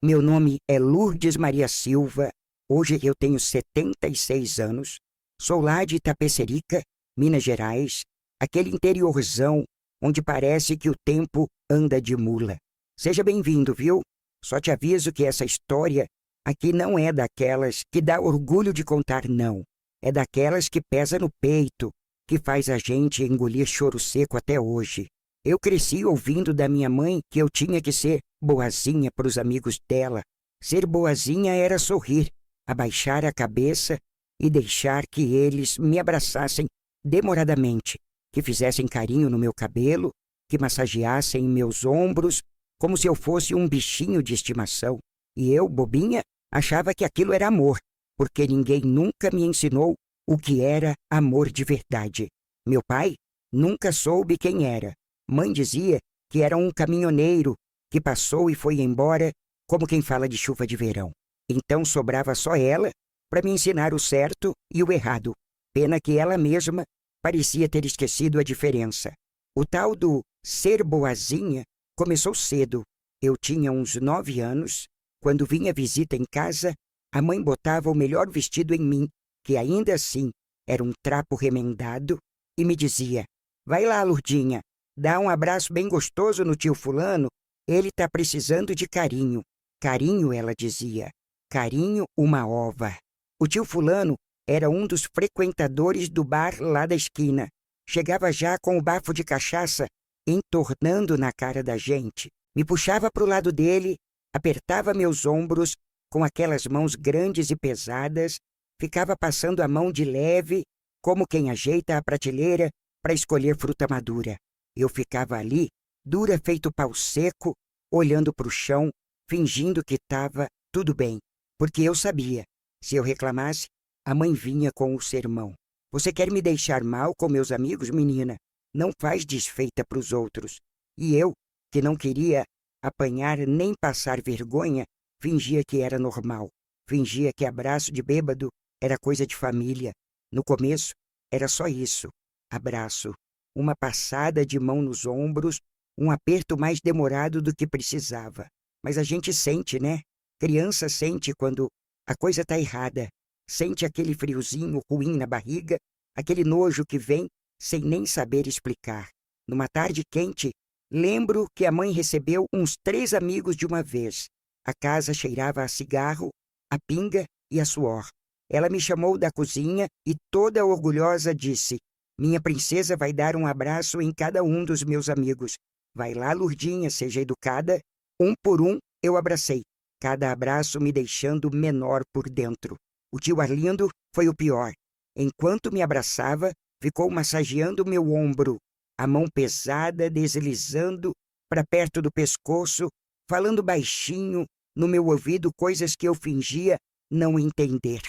Meu nome é Lourdes Maria Silva. Hoje eu tenho 76 anos. Sou lá de Itapecerica, Minas Gerais, aquele interiorzão onde parece que o tempo anda de mula. Seja bem-vindo, viu? Só te aviso que essa história aqui não é daquelas que dá orgulho de contar, não. É daquelas que pesa no peito, que faz a gente engolir choro seco até hoje. Eu cresci ouvindo da minha mãe que eu tinha que ser boazinha para os amigos dela. Ser boazinha era sorrir, abaixar a cabeça e deixar que eles me abraçassem demoradamente, que fizessem carinho no meu cabelo, que massageassem meus ombros, como se eu fosse um bichinho de estimação. E eu, bobinha, achava que aquilo era amor, porque ninguém nunca me ensinou o que era amor de verdade. Meu pai nunca soube quem era. Mãe dizia que era um caminhoneiro que passou e foi embora, como quem fala de chuva de verão. Então sobrava só ela para me ensinar o certo e o errado. Pena que ela mesma parecia ter esquecido a diferença. O tal do ser boazinha começou cedo. Eu tinha uns 9 anos. Quando vinha visita em casa, a mãe botava o melhor vestido em mim, que ainda assim era um trapo remendado, e me dizia: "Vai lá, Lurdinha, dá um abraço bem gostoso no tio fulano, ele tá precisando de carinho." Carinho, ela dizia. Carinho, uma ova. O tio fulano era um dos frequentadores do bar lá da esquina. Chegava já com o bafo de cachaça entornando na cara da gente. Me puxava para o lado dele, apertava meus ombros com aquelas mãos grandes e pesadas, ficava passando a mão de leve, como quem ajeita a prateleira para escolher fruta madura. Eu ficava ali, dura feito pau seco, olhando para o chão, fingindo que estava tudo bem, porque eu sabia, se eu reclamasse, a mãe vinha com o sermão. "Você quer me deixar mal com meus amigos, menina? Não faz desfeita para os outros." E eu, que não queria apanhar nem passar vergonha, fingia que era normal. Fingia que abraço de bêbado era coisa de família. No começo, era só isso. Abraço. Uma passada de mão nos ombros, um aperto mais demorado do que precisava. Mas a gente sente, né? Criança sente quando a coisa está errada. Sente aquele friozinho ruim na barriga, aquele nojo que vem sem nem saber explicar. Numa tarde quente, lembro que a mãe recebeu uns 3 amigos de uma vez. A casa cheirava a cigarro, a pinga e a suor. Ela me chamou da cozinha e, toda orgulhosa, disse: "Minha princesa vai dar um abraço em cada um dos meus amigos. Vai lá, Lurdinha, seja educada." Um por um, eu abracei, cada abraço me deixando menor por dentro. O tio Arlindo foi o pior. Enquanto me abraçava, ficou massageando meu ombro, a mão pesada deslizando para perto do pescoço, falando baixinho no meu ouvido coisas que eu fingia não entender.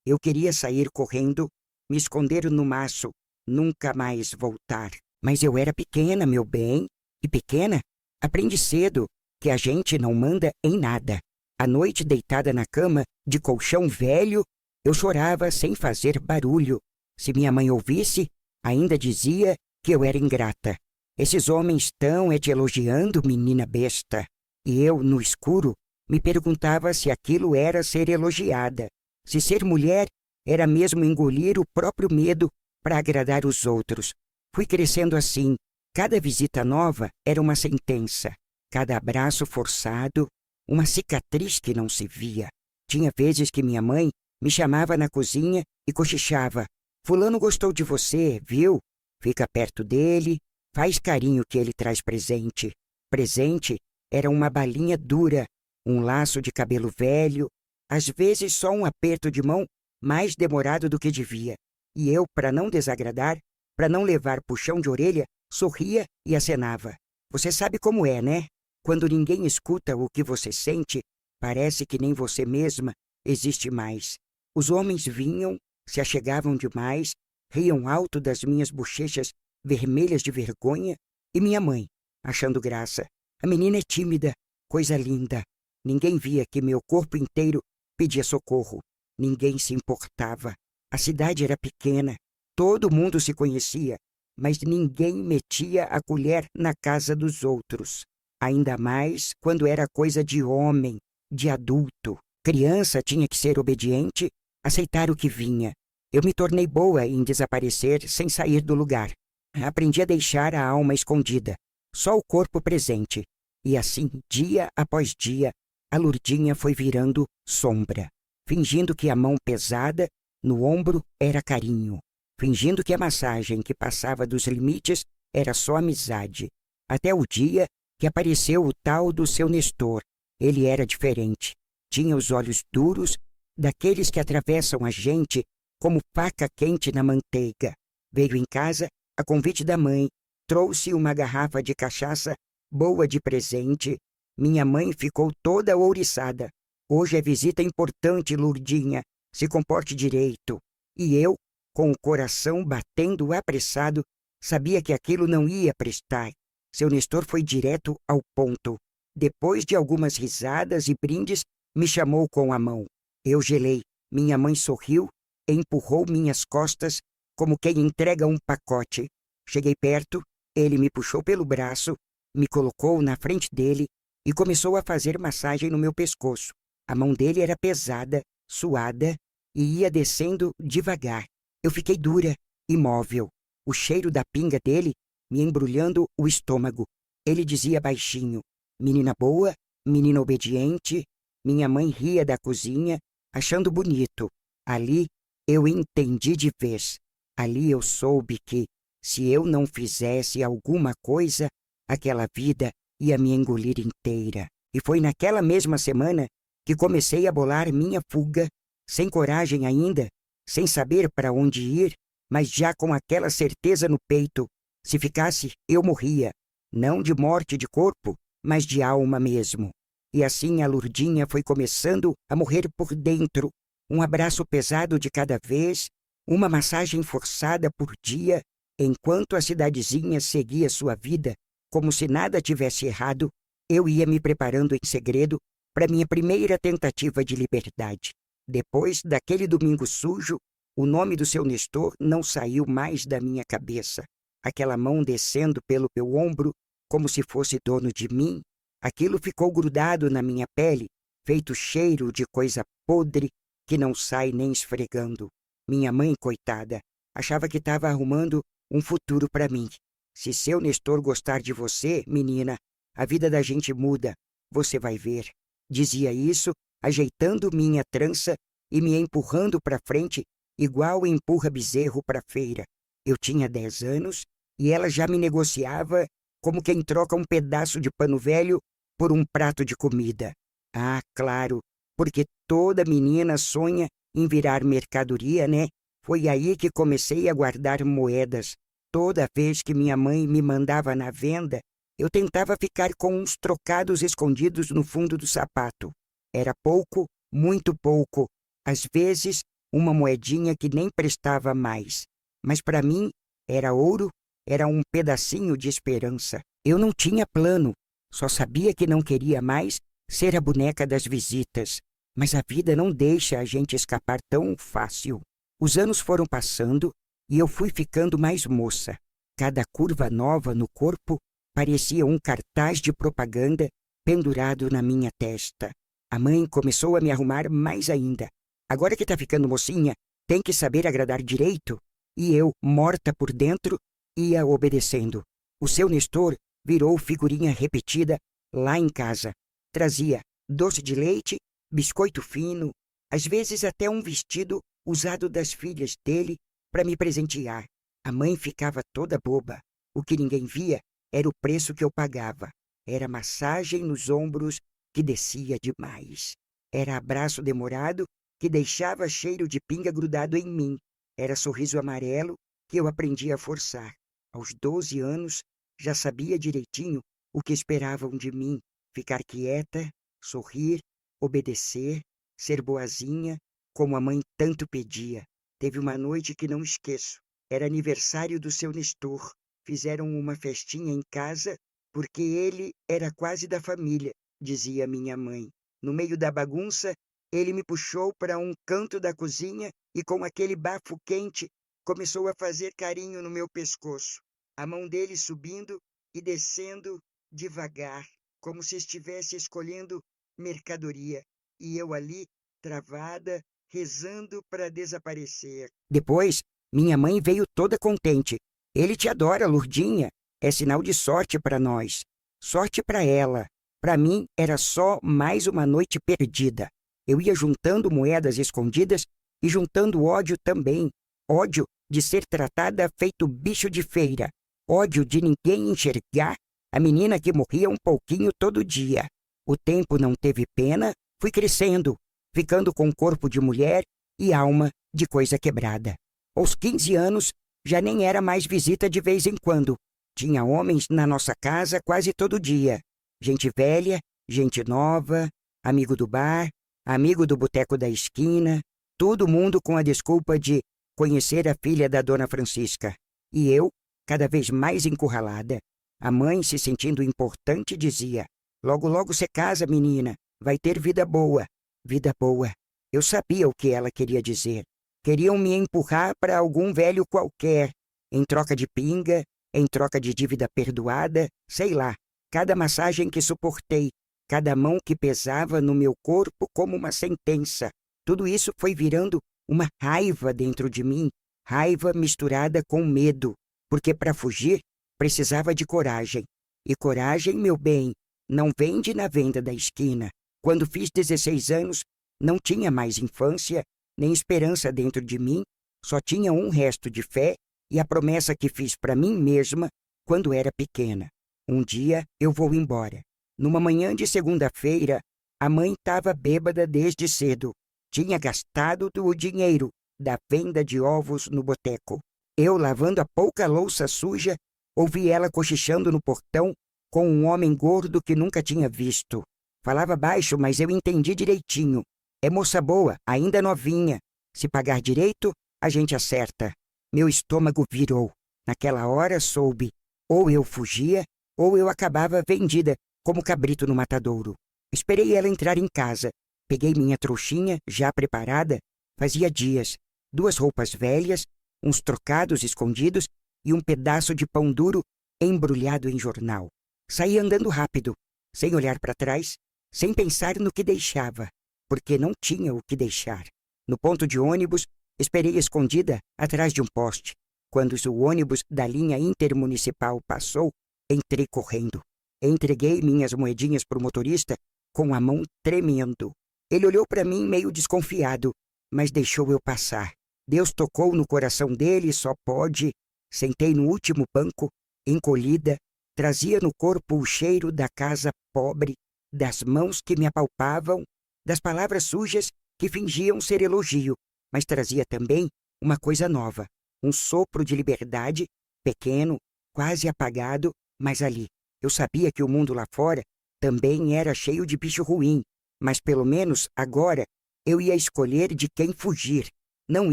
Eu queria sair correndo, me esconder no maço, nunca mais voltar. Mas eu era pequena, meu bem, e pequena aprende cedo que a gente não manda em nada. À noite, deitada na cama, de colchão velho, eu chorava sem fazer barulho. Se minha mãe ouvisse, ainda dizia que eu era ingrata. "Esses homens estão te elogiando, menina besta." E eu, no escuro, me perguntava se aquilo era ser elogiada. Se ser mulher era mesmo engolir o próprio medo para agradar os outros. Fui crescendo assim. Cada visita nova era uma sentença. Cada abraço forçado, uma cicatriz que não se via. Tinha vezes que minha mãe me chamava na cozinha e cochichava: "Fulano gostou de você, viu? Fica perto dele, faz carinho que ele traz presente." Presente era uma balinha dura, um laço de cabelo velho, às vezes só um aperto de mão mais demorado do que devia. E eu, para não desagradar, para não levar puxão de orelha, sorria e acenava. Você sabe como é, né? Quando ninguém escuta o que você sente, parece que nem você mesma existe mais. Os homens vinham, se achegavam demais, riam alto das minhas bochechas vermelhas de vergonha, e minha mãe, achando graça. A menina é tímida, coisa linda. Ninguém via que meu corpo inteiro pedia socorro. Ninguém se importava. A cidade era pequena, todo mundo se conhecia, mas ninguém metia a colher na casa dos outros. Ainda mais quando era coisa de homem, de adulto. Criança tinha que ser obediente, aceitar o que vinha. Eu me tornei boa em desaparecer sem sair do lugar. Aprendi a deixar a alma escondida, só o corpo presente. E assim, dia após dia, a Lurdinha foi virando sombra, fingindo que a mão pesada no ombro era carinho, fingindo que a massagem que passava dos limites era só amizade. Até o dia que apareceu o tal do seu Nestor. Ele era diferente. Tinha os olhos duros, daqueles que atravessam a gente como faca quente na manteiga. Veio em casa, a convite da mãe, trouxe uma garrafa de cachaça boa de presente. Minha mãe ficou toda ouriçada. Hoje é visita importante, Lurdinha. Se comporte direito. E eu, com o coração batendo apressado, sabia que aquilo não ia prestar. Seu Nestor foi direto ao ponto. Depois de algumas risadas e brindes, me chamou com a mão. Eu gelei. Minha mãe sorriu e empurrou minhas costas como quem entrega um pacote. Cheguei perto, ele me puxou pelo braço, me colocou na frente dele e começou a fazer massagem no meu pescoço. A mão dele era pesada, suada e ia descendo devagar. Eu fiquei dura, imóvel. O cheiro da pinga dele me embrulhando o estômago. Ele dizia baixinho: menina boa, menina obediente. Minha mãe ria da cozinha, achando bonito. Ali eu entendi de vez. Ali eu soube que, se eu não fizesse alguma coisa, aquela vida ia me engolir inteira. E foi naquela mesma semana que comecei a bolar minha fuga, sem coragem ainda, sem saber para onde ir, mas já com aquela certeza no peito. Se ficasse, eu morria. Não de morte de corpo, mas de alma mesmo. E assim a Lurdinha foi começando a morrer por dentro. Um abraço pesado de cada vez, uma massagem forçada por dia, enquanto a cidadezinha seguia sua vida como se nada tivesse errado. Eu ia me preparando em segredo para minha primeira tentativa de liberdade. Depois daquele domingo sujo, o nome do seu Nestor não saiu mais da minha cabeça. Aquela mão descendo pelo meu ombro como se fosse dono de mim, aquilo ficou grudado na minha pele, feito cheiro de coisa podre que não sai nem esfregando. Minha mãe, coitada, achava que estava arrumando um futuro para mim. Se seu Nestor gostar de você, menina, a vida da gente muda, você vai ver. Dizia isso, ajeitando minha trança e me empurrando para frente, igual empurra bezerro para feira. Eu tinha 10 anos e ela já me negociava como quem troca um pedaço de pano velho por um prato de comida. Ah, claro, porque toda menina sonha em virar mercadoria, né? Foi aí que comecei a guardar moedas. Toda vez que minha mãe me mandava na venda, eu tentava ficar com uns trocados escondidos no fundo do sapato. Era pouco, muito pouco. Às vezes, uma moedinha que nem prestava mais. Mas para mim, era ouro, era um pedacinho de esperança. Eu não tinha plano, só sabia que não queria mais ser a boneca das visitas. Mas a vida não deixa a gente escapar tão fácil. Os anos foram passando e eu fui ficando mais moça. Cada curva nova no corpo parecia um cartaz de propaganda pendurado na minha testa. A mãe começou a me arrumar mais ainda. Agora que tá ficando mocinha, tem que saber agradar direito. E eu, morta por dentro, ia obedecendo. O seu Nestor virou figurinha repetida lá em casa. Trazia doce de leite, biscoito fino, às vezes até um vestido usado das filhas dele para me presentear. A mãe ficava toda boba. O que ninguém via era o preço que eu pagava. Era massagem nos ombros que descia demais. Era abraço demorado que deixava cheiro de pinga grudado em mim. Era sorriso amarelo que eu aprendi a forçar. Aos 12 anos, já sabia direitinho o que esperavam de mim. Ficar quieta, sorrir, obedecer, ser boazinha, como a mãe tanto pedia. Teve uma noite que não esqueço. Era aniversário do seu Nestor. Fizeram uma festinha em casa porque ele era quase da família, dizia minha mãe. No meio da bagunça, ele me puxou para um canto da cozinha e com aquele bafo quente começou a fazer carinho no meu pescoço. A mão dele subindo e descendo devagar, como se estivesse escolhendo mercadoria. e eu ali, travada, rezando para desaparecer. Depois, minha mãe veio toda contente. Ele te adora, Lurdinha. É sinal de sorte para nós. Sorte para ela. Para mim, era só mais uma noite perdida. Eu ia juntando moedas escondidas e juntando ódio também. Ódio de ser tratada feito bicho de feira. Ódio de ninguém enxergar a menina que morria um pouquinho todo dia. O tempo não teve pena, fui crescendo, ficando com corpo de mulher e alma de coisa quebrada. Aos 15 anos, já nem era mais visita de vez em quando. Tinha homens na nossa casa quase todo dia. Gente velha, gente nova, amigo do bar, amigo do boteco da esquina, todo mundo com a desculpa de conhecer a filha da dona Francisca. E eu, cada vez mais encurralada. A mãe, se sentindo importante, dizia: logo, logo você casa, menina, vai ter vida boa. Vida boa. Eu sabia o que ela queria dizer. Queriam me empurrar para algum velho qualquer, em troca de pinga, em troca de dívida perdoada, sei lá. Cada massagem que suportei, cada mão que pesava no meu corpo como uma sentença. Tudo isso foi virando uma raiva dentro de mim, raiva misturada com medo, porque para fugir precisava de coragem. E coragem, meu bem, não vende na venda da esquina. Quando fiz 16 anos, não tinha mais infância, nem esperança dentro de mim, só tinha um resto de fé e a promessa que fiz para mim mesma quando era pequena. Um dia eu vou embora. Numa manhã de segunda-feira, a mãe estava bêbada desde cedo. Tinha gastado o dinheiro da venda de ovos no boteco. Eu, lavando a pouca louça suja, ouvi ela cochichando no portão com um homem gordo que nunca tinha visto. Falava baixo, mas eu entendi direitinho. É moça boa, ainda novinha. Se pagar direito, a gente acerta. Meu estômago virou. Naquela hora soube. Ou eu fugia, ou eu acabava vendida, como cabrito no matadouro. Esperei ela entrar em casa. Peguei minha trouxinha, já preparada. Fazia dias. 2 roupas velhas, uns trocados escondidos e um pedaço de pão duro embrulhado em jornal. Saí andando rápido, sem olhar para trás, sem pensar no que deixava, porque não tinha o que deixar. No ponto de ônibus, esperei escondida atrás de um poste. Quando o ônibus da linha intermunicipal passou, entrei correndo. Entreguei minhas moedinhas para o motorista com a mão tremendo. Ele olhou para mim meio desconfiado, mas deixou eu passar. Deus tocou no coração dele, só pode. Sentei no último banco, encolhida, trazia no corpo o cheiro da casa pobre, das mãos que me apalpavam, das palavras sujas que fingiam ser elogio, mas trazia também uma coisa nova, um sopro de liberdade, pequeno, quase apagado, mas ali. Eu sabia que o mundo lá fora também era cheio de bicho ruim, mas pelo menos agora eu ia escolher de quem fugir. Não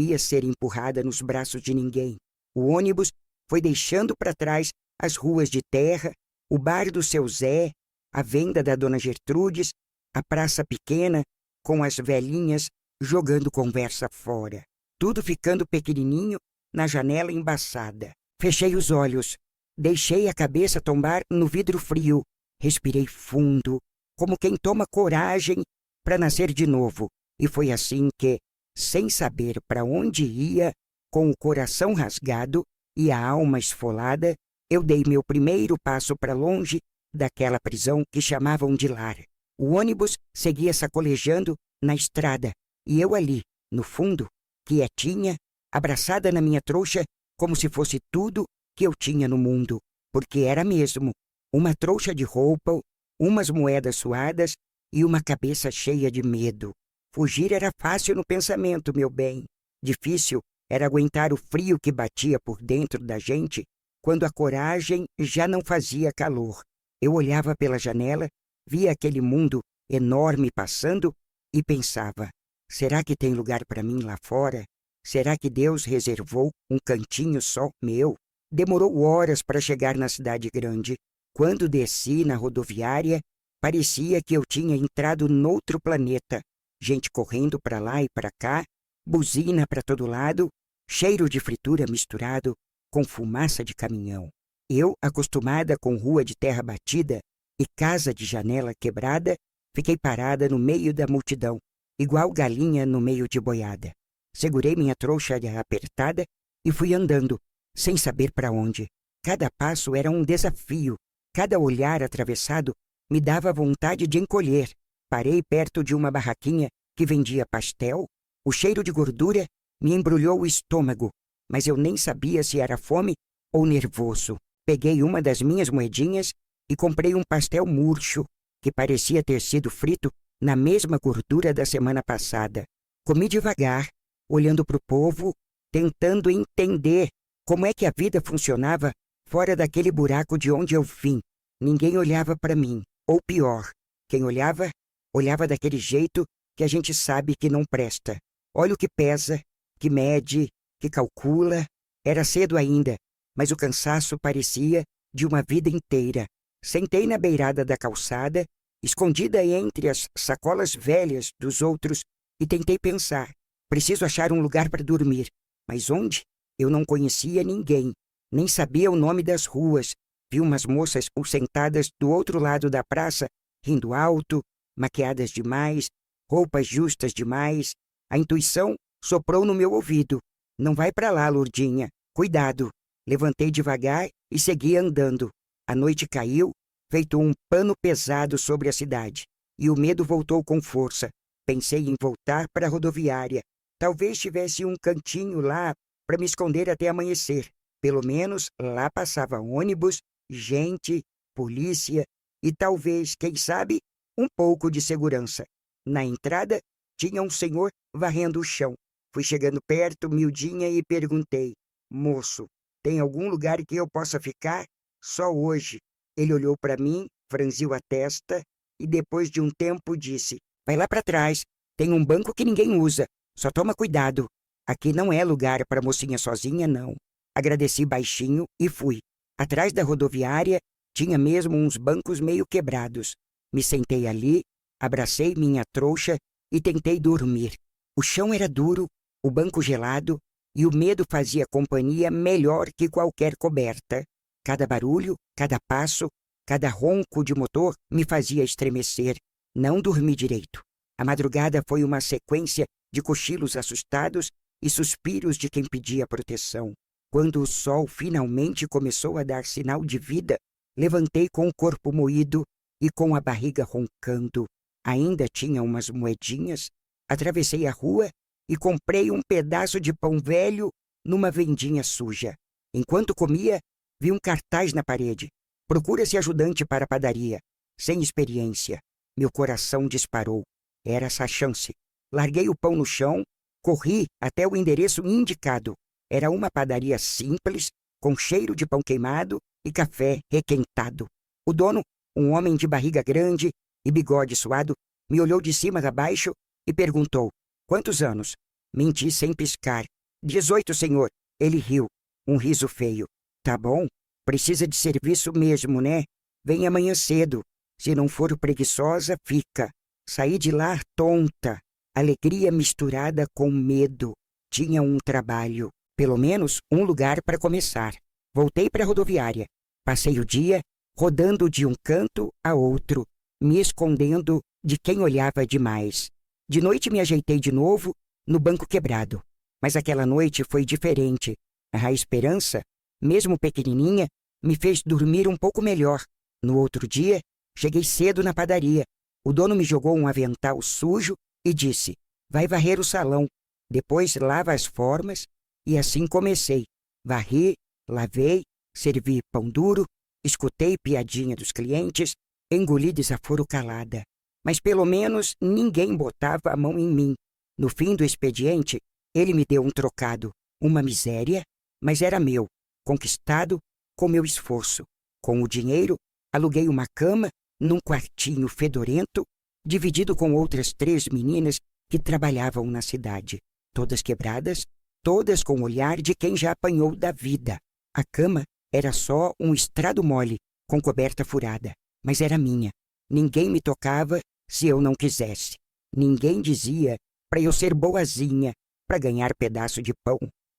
ia ser empurrada nos braços de ninguém. O ônibus foi deixando para trás as ruas de terra, o bar do seu Zé, a venda da dona Gertrudes, a praça pequena, com as velhinhas jogando conversa fora. Tudo ficando pequenininho na janela embaçada. Fechei os olhos, deixei a cabeça tombar no vidro frio, respirei fundo, como quem toma coragem para nascer de novo. E foi assim que, sem saber para onde ia, com o coração rasgado e a alma esfolada, eu dei meu primeiro passo para longe daquela prisão que chamavam de lar. O ônibus seguia sacolejando na estrada e eu ali, no fundo, quietinha, abraçada na minha trouxa, como se fosse tudo que eu tinha no mundo, porque era mesmo uma trouxa de roupa, umas moedas suadas e uma cabeça cheia de medo. Fugir era fácil no pensamento, meu bem. Difícil era aguentar o frio que batia por dentro da gente quando a coragem já não fazia calor. Eu olhava pela janela, via aquele mundo enorme passando e pensava: será que tem lugar para mim lá fora? Será que Deus reservou um cantinho só meu? Demorou horas para chegar na cidade grande. Quando desci na rodoviária, parecia que eu tinha entrado noutro planeta. Gente correndo para lá e para cá, buzina para todo lado, cheiro de fritura misturado com fumaça de caminhão. Eu, acostumada com rua de terra batida e casa de janela quebrada, Fiquei parada no meio da multidão, igual galinha no meio de boiada. Segurei minha trouxa apertada e fui andando, sem saber para onde. Cada passo era um desafio. Cada olhar atravessado me dava vontade de encolher. Parei perto de uma barraquinha que vendia pastel. O cheiro de gordura me embrulhou o estômago, mas eu nem sabia se era fome ou nervoso. Peguei uma das minhas moedinhas e comprei um pastel murcho, que parecia ter sido frito na mesma gordura da semana passada. Comi devagar, olhando para o povo, tentando entender como é que a vida funcionava fora daquele buraco de onde eu vim. Ninguém olhava para mim, ou pior, quem olhava, olhava daquele jeito que a gente sabe que não presta. Olha o que pesa, que mede, que calcula. Era cedo ainda, mas o cansaço parecia de uma vida inteira. Sentei na beirada da calçada, escondida entre as sacolas velhas dos outros, e tentei pensar. Preciso achar um lugar para dormir. Mas onde? Eu não conhecia ninguém, nem sabia o nome das ruas. Vi umas moças sentadas do outro lado da praça, rindo alto, maquiadas demais, roupas justas demais. A intuição soprou no meu ouvido. Não vai para lá, Lourdinha. Cuidado. Levantei devagar e segui andando. A noite caiu, feito um pano pesado sobre a cidade, e o medo voltou com força. Pensei em voltar para a rodoviária. Talvez tivesse um cantinho lá para me esconder até amanhecer. Pelo menos lá passava ônibus, gente, polícia e talvez, quem sabe, um pouco de segurança. Na entrada, tinha um senhor varrendo o chão. Fui chegando perto, miudinha, e perguntei: moço, tem algum lugar que eu possa ficar? Só hoje. Ele olhou para mim, franziu a testa e depois de um tempo disse: vai lá para trás, tem um banco que ninguém usa, só toma cuidado. Aqui não é lugar para mocinha sozinha, não. Agradeci baixinho e fui. Atrás da rodoviária tinha mesmo uns bancos meio quebrados. Me sentei ali, abracei minha trouxa e tentei dormir. O chão era duro, o banco gelado, e o medo fazia companhia melhor que qualquer coberta. Cada barulho, cada passo, cada ronco de motor me fazia estremecer. Não dormi direito. A madrugada foi uma sequência de cochilos assustados e suspiros de quem pedia proteção. Quando o sol finalmente começou a dar sinal de vida, levantei com o corpo moído e com a barriga roncando. Ainda tinha umas moedinhas. Atravessei a rua e comprei um pedaço de pão velho numa vendinha suja. Enquanto comia, vi um cartaz na parede. Procura-se ajudante para a padaria. Sem experiência. Meu coração disparou. Era essa a chance. Larguei o pão no chão, corri até o endereço indicado. Era uma padaria simples, com cheiro de pão queimado e café requentado. O dono, um homem de barriga grande e bigode suado, me olhou de cima a baixo e perguntou: quantos anos? Menti sem piscar. 18, senhor. Ele riu, um riso feio. Tá bom, precisa de serviço mesmo, né? Vem amanhã cedo. Se não for preguiçosa, fica. Saí de lá tonta, alegria misturada com medo. Tinha um trabalho, pelo menos um lugar para começar. Voltei para a rodoviária. Passei o dia rodando de um canto a outro, me escondendo de quem olhava demais. De noite me ajeitei de novo no banco quebrado. Mas aquela noite foi diferente. A esperança, mesmo pequenininha, me fez dormir um pouco melhor. No outro dia, cheguei cedo na padaria. O dono me jogou um avental sujo e disse: vai varrer o salão, depois lava as formas. E assim comecei. Varri, lavei, servi pão duro, escutei piadinha dos clientes, engoli desaforo calada. Mas pelo menos ninguém botava a mão em mim. No fim do expediente, ele me deu um trocado. Uma miséria, mas era meu, conquistado com meu esforço. Com o dinheiro, aluguei uma cama num quartinho fedorento, dividido com outras 3 meninas que trabalhavam na cidade. Todas quebradas, todas com o olhar de quem já apanhou da vida. A cama era só um estrado mole, com coberta furada, mas era minha. Ninguém me tocava se eu não quisesse. Ninguém dizia para eu ser boazinha, para ganhar pedaço de pão.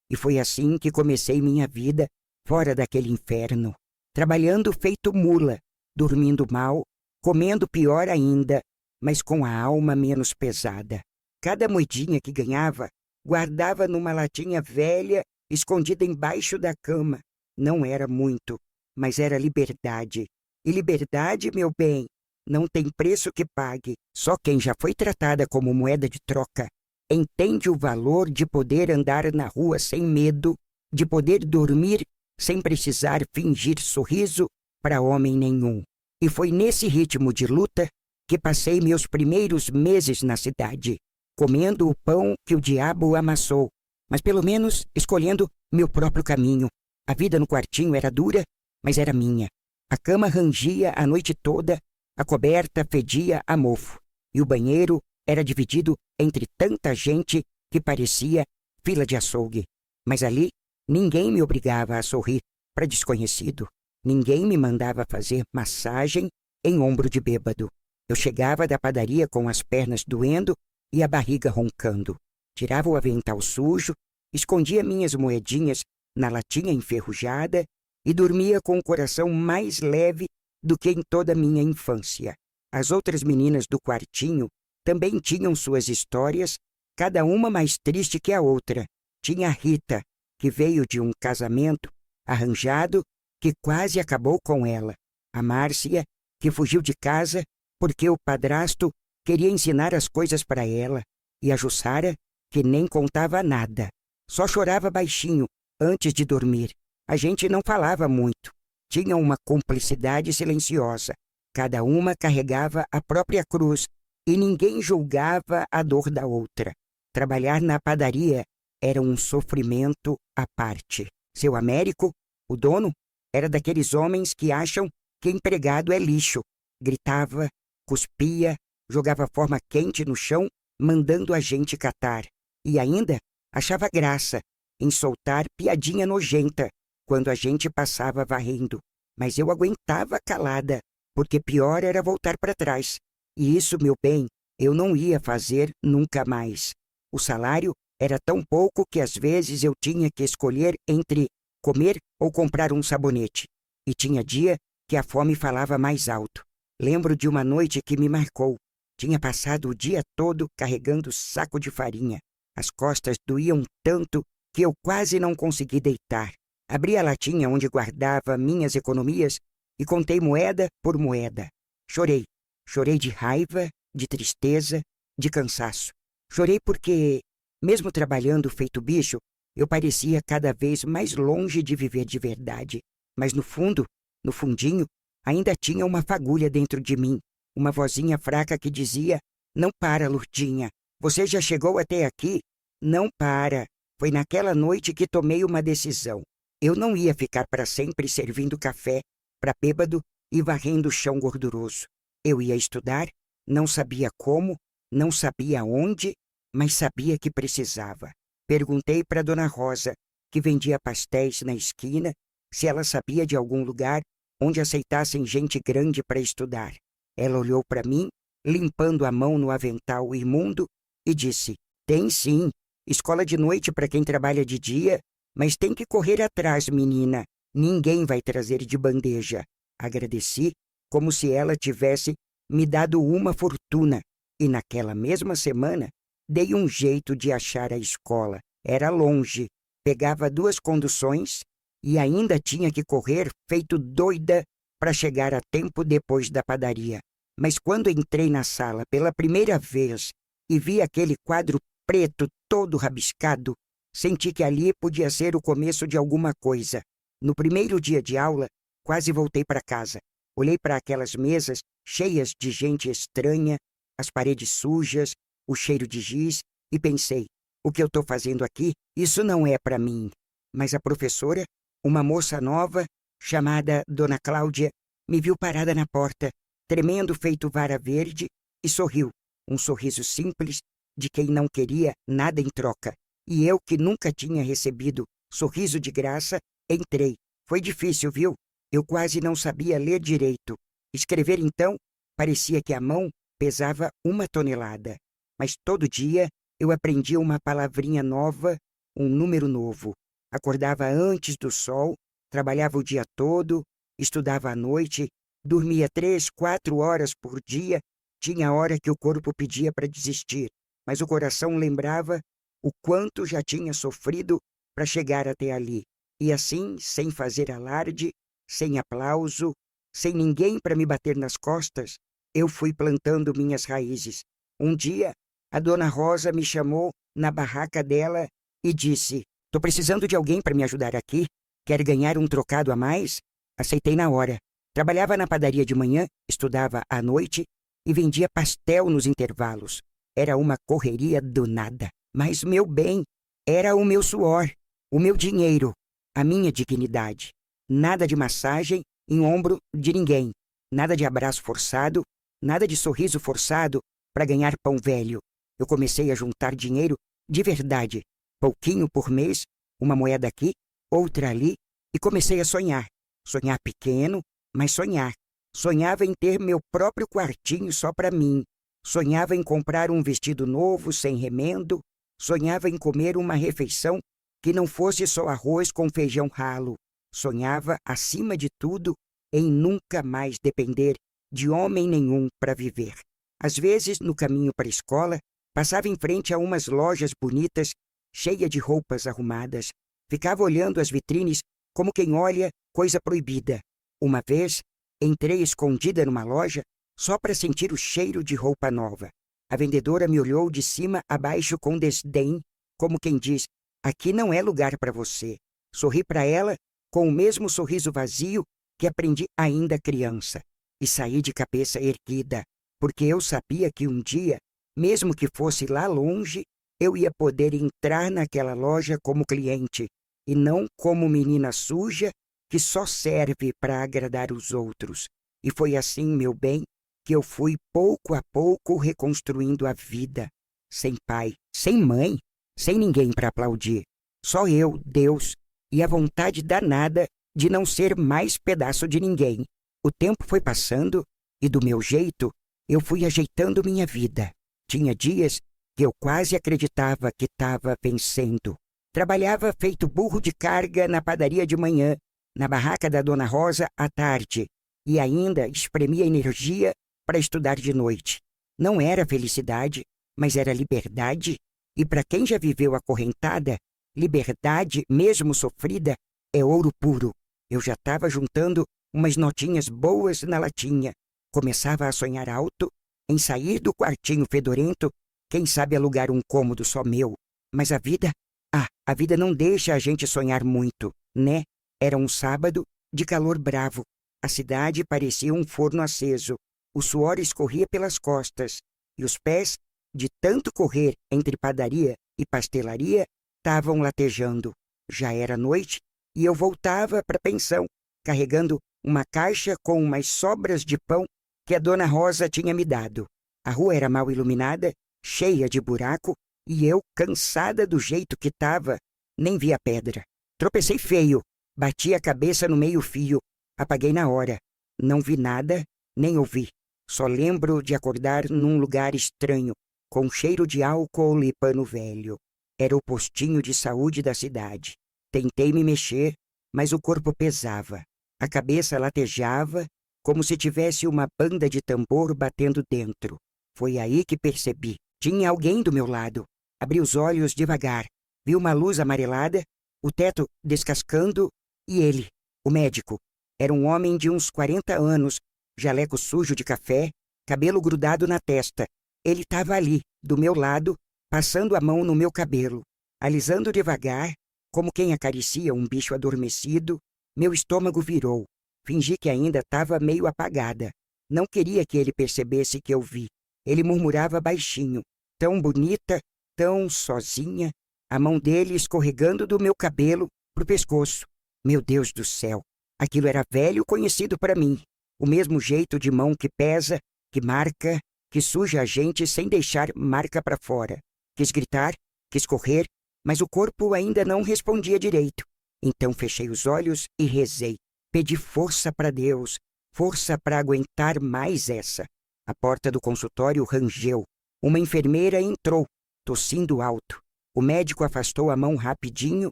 E foi assim que comecei minha vida fora daquele inferno, trabalhando feito mula, dormindo mal, comendo pior ainda mas com a alma menos pesada. Cada moedinha que ganhava, guardava numa latinha velha, escondida embaixo da cama. Não era muito, mas era liberdade. E liberdade, meu bem, não tem preço que pague. Só quem já foi tratada como moeda de troca entende o valor de poder andar na rua sem medo, de poder dormir sem precisar fingir sorriso para homem nenhum. E foi nesse ritmo de luta que passei meus primeiros meses na cidade, comendo o pão que o diabo amassou, mas pelo menos escolhendo meu próprio caminho. A vida no quartinho era dura, mas era minha. A cama rangia a noite toda, a coberta fedia a mofo, e o banheiro era dividido entre tanta gente que parecia fila de açougue. Mas ali, ninguém me obrigava a sorrir para desconhecido. Ninguém me mandava fazer massagem em ombro de bêbado. Eu chegava da padaria com as pernas doendo e a barriga roncando. Tirava o avental sujo, escondia minhas moedinhas na latinha enferrujada e dormia com o coração mais leve do que em toda a minha infância. As outras meninas do quartinho também tinham suas histórias, cada uma mais triste que a outra. Tinha a Rita, que veio de um casamento arranjado que quase acabou com ela. A Márcia, que fugiu de casa porque o padrasto queria ensinar as coisas para ela. E a Jussara, que nem contava nada. Só chorava baixinho antes de dormir. A gente não falava muito. Tinha uma cumplicidade silenciosa. Cada uma carregava a própria cruz e ninguém julgava a dor da outra. Trabalhar na padaria era um sofrimento à parte. Seu Américo, o dono, era daqueles homens que acham que empregado é lixo. Gritava, cuspia, jogava forma quente no chão, mandando a gente catar. E ainda achava graça em soltar piadinha nojenta quando a gente passava varrendo. Mas eu aguentava calada, porque pior era voltar para trás. E isso, meu bem, eu não ia fazer nunca mais. O salário era tão pouco que às vezes eu tinha que escolher entre comer ou comprar um sabonete. E tinha dia que a fome falava mais alto. Lembro de uma noite que me marcou. Tinha passado o dia todo carregando saco de farinha. As costas doíam tanto que eu quase não consegui deitar. Abri a latinha onde guardava minhas economias e contei moeda por moeda. Chorei. Chorei de raiva, de tristeza, de cansaço. Chorei porque, mesmo trabalhando feito bicho, eu parecia cada vez mais longe de viver de verdade. Mas no fundo, no fundinho, ainda tinha uma fagulha dentro de mim. Uma vozinha fraca que dizia: "Não para, Lurdinha. Você já chegou até aqui? Não para." Foi naquela noite que tomei uma decisão. Eu não ia ficar para sempre servindo café para bêbado e varrendo o chão gorduroso. Eu ia estudar, não sabia como, não sabia onde, mas sabia que precisava. Perguntei para Dona Rosa, que vendia pastéis na esquina, se ela sabia de algum lugar onde aceitassem gente grande para estudar. Ela olhou para mim, limpando a mão no avental imundo, e disse: "Tem sim, escola de noite para quem trabalha de dia, mas tem que correr atrás, menina. Ninguém vai trazer de bandeja." Agradeci, como se ela tivesse me dado uma fortuna, e naquela mesma semana dei um jeito de achar a escola. Era longe, pegava 2 conduções e ainda tinha que correr feito doida para chegar a tempo depois da padaria. Mas quando entrei na sala pela primeira vez e vi aquele quadro preto todo rabiscado, senti que ali podia ser o começo de alguma coisa. No primeiro dia de aula, quase voltei para casa. Olhei para aquelas mesas cheias de gente estranha, as paredes sujas, o cheiro de giz, e pensei: o que eu estou fazendo aqui, isso não é para mim. Mas a professora, uma moça nova, chamada Dona Cláudia, me viu parada na porta, tremendo feito vara verde, e sorriu, um sorriso simples de quem não queria nada em troca. E eu, que nunca tinha recebido sorriso de graça, entrei. Foi difícil, viu? Eu quase não sabia ler direito. Escrever, então, parecia que a mão pesava 1 tonelada. Mas todo dia eu aprendia uma palavrinha nova, um número novo. Acordava antes do sol, trabalhava o dia todo, estudava à noite, dormia 3, 4 horas por dia Tinha hora que o corpo pedia para desistir, mas o coração lembrava o quanto já tinha sofrido para chegar até ali. E assim, sem fazer alarde, sem aplauso, sem ninguém para me bater nas costas, eu fui plantando minhas raízes. Um dia, a dona Rosa me chamou na barraca dela e disse: "Tô precisando de alguém para me ajudar aqui. Quer ganhar um trocado a mais?" Aceitei na hora. Trabalhava na padaria de manhã, estudava à noite e vendia pastel nos intervalos. Era uma correria danada. Mas, meu bem, era o meu suor, o meu dinheiro, a minha dignidade. Nada de massagem em ombro de ninguém. Nada de abraço forçado, nada de sorriso forçado para ganhar pão velho. Eu comecei a juntar dinheiro de verdade, pouquinho por mês, uma moeda aqui, outra ali, e comecei a sonhar. Sonhar pequeno, mas sonhar. Sonhava em ter meu próprio quartinho só para mim. Sonhava em comprar um vestido novo, sem remendo. Sonhava em comer uma refeição que não fosse só arroz com feijão ralo. Sonhava, acima de tudo, em nunca mais depender de homem nenhum para viver. Às vezes, no caminho para a escola, passava em frente a umas lojas bonitas, cheias de roupas arrumadas. Ficava olhando as vitrines como quem olha coisa proibida. Uma vez, entrei escondida numa loja só para sentir o cheiro de roupa nova. A vendedora me olhou de cima a baixo com desdém, como quem diz: "Aqui não é lugar para você." Sorri para ela com o mesmo sorriso vazio que aprendi ainda criança. E saí de cabeça erguida, porque eu sabia que um dia, mesmo que fosse lá longe, eu ia poder entrar naquela loja como cliente, e não como menina suja que só serve para agradar os outros. E foi assim, meu bem, que eu fui pouco a pouco reconstruindo a vida. Sem pai, sem mãe, sem ninguém para aplaudir. Só eu, Deus, e a vontade danada de não ser mais pedaço de ninguém. O tempo foi passando e, do meu jeito, eu fui ajeitando minha vida. Tinha dias que eu quase acreditava que estava vencendo. Trabalhava feito burro de carga na padaria de manhã, na barraca da Dona Rosa à tarde, e ainda espremia energia para estudar de noite. Não era felicidade, mas era liberdade, e para quem já viveu acorrentada, liberdade, mesmo sofrida, é ouro puro. Eu já estava juntando umas notinhas boas na latinha. Começava a sonhar alto em sair do quartinho fedorento, quem sabe alugar um cômodo só meu. Mas a vida não deixa a gente sonhar muito, né? Era um sábado de calor bravo. A cidade parecia um forno aceso. O suor escorria pelas costas e os pés, de tanto correr entre padaria e pastelaria, estavam latejando. Já era noite e eu voltava para a pensão, carregando uma caixa com umas sobras de pão que a Dona Rosa tinha me dado. A rua era mal iluminada, cheia de buraco, e eu, cansada do jeito que estava, nem vi a pedra. Tropecei feio, bati a cabeça no meio-fio, apaguei na hora. Não vi nada, nem ouvi. Só lembro de acordar num lugar estranho, com cheiro de álcool e pano velho. Era o postinho de saúde da cidade. Tentei me mexer, mas o corpo pesava. A cabeça latejava, como se tivesse uma banda de tambor batendo dentro. Foi aí que percebi. Tinha alguém do meu lado. Abri os olhos devagar. Vi uma luz amarelada, o teto descascando e ele, o médico. Era um homem de uns 40 anos, jaleco sujo de café, cabelo grudado na testa. Ele estava ali, do meu lado, passando a mão no meu cabelo, alisando devagar, como quem acaricia um bicho adormecido. Meu estômago virou. Fingi que ainda estava meio apagada. Não queria que ele percebesse que eu vi. Ele murmurava baixinho, tão bonita, tão sozinha, a mão dele escorregando do meu cabelo pro pescoço. Meu Deus do céu! Aquilo era velho conhecido para mim. O mesmo jeito de mão que pesa, que marca, que suja a gente sem deixar marca para fora. Quis gritar, quis correr, mas o corpo ainda não respondia direito. Então fechei os olhos e rezei. Pedi força para Deus, força para aguentar mais essa. A porta do consultório rangeu. Uma enfermeira entrou, tossindo alto. O médico afastou a mão rapidinho,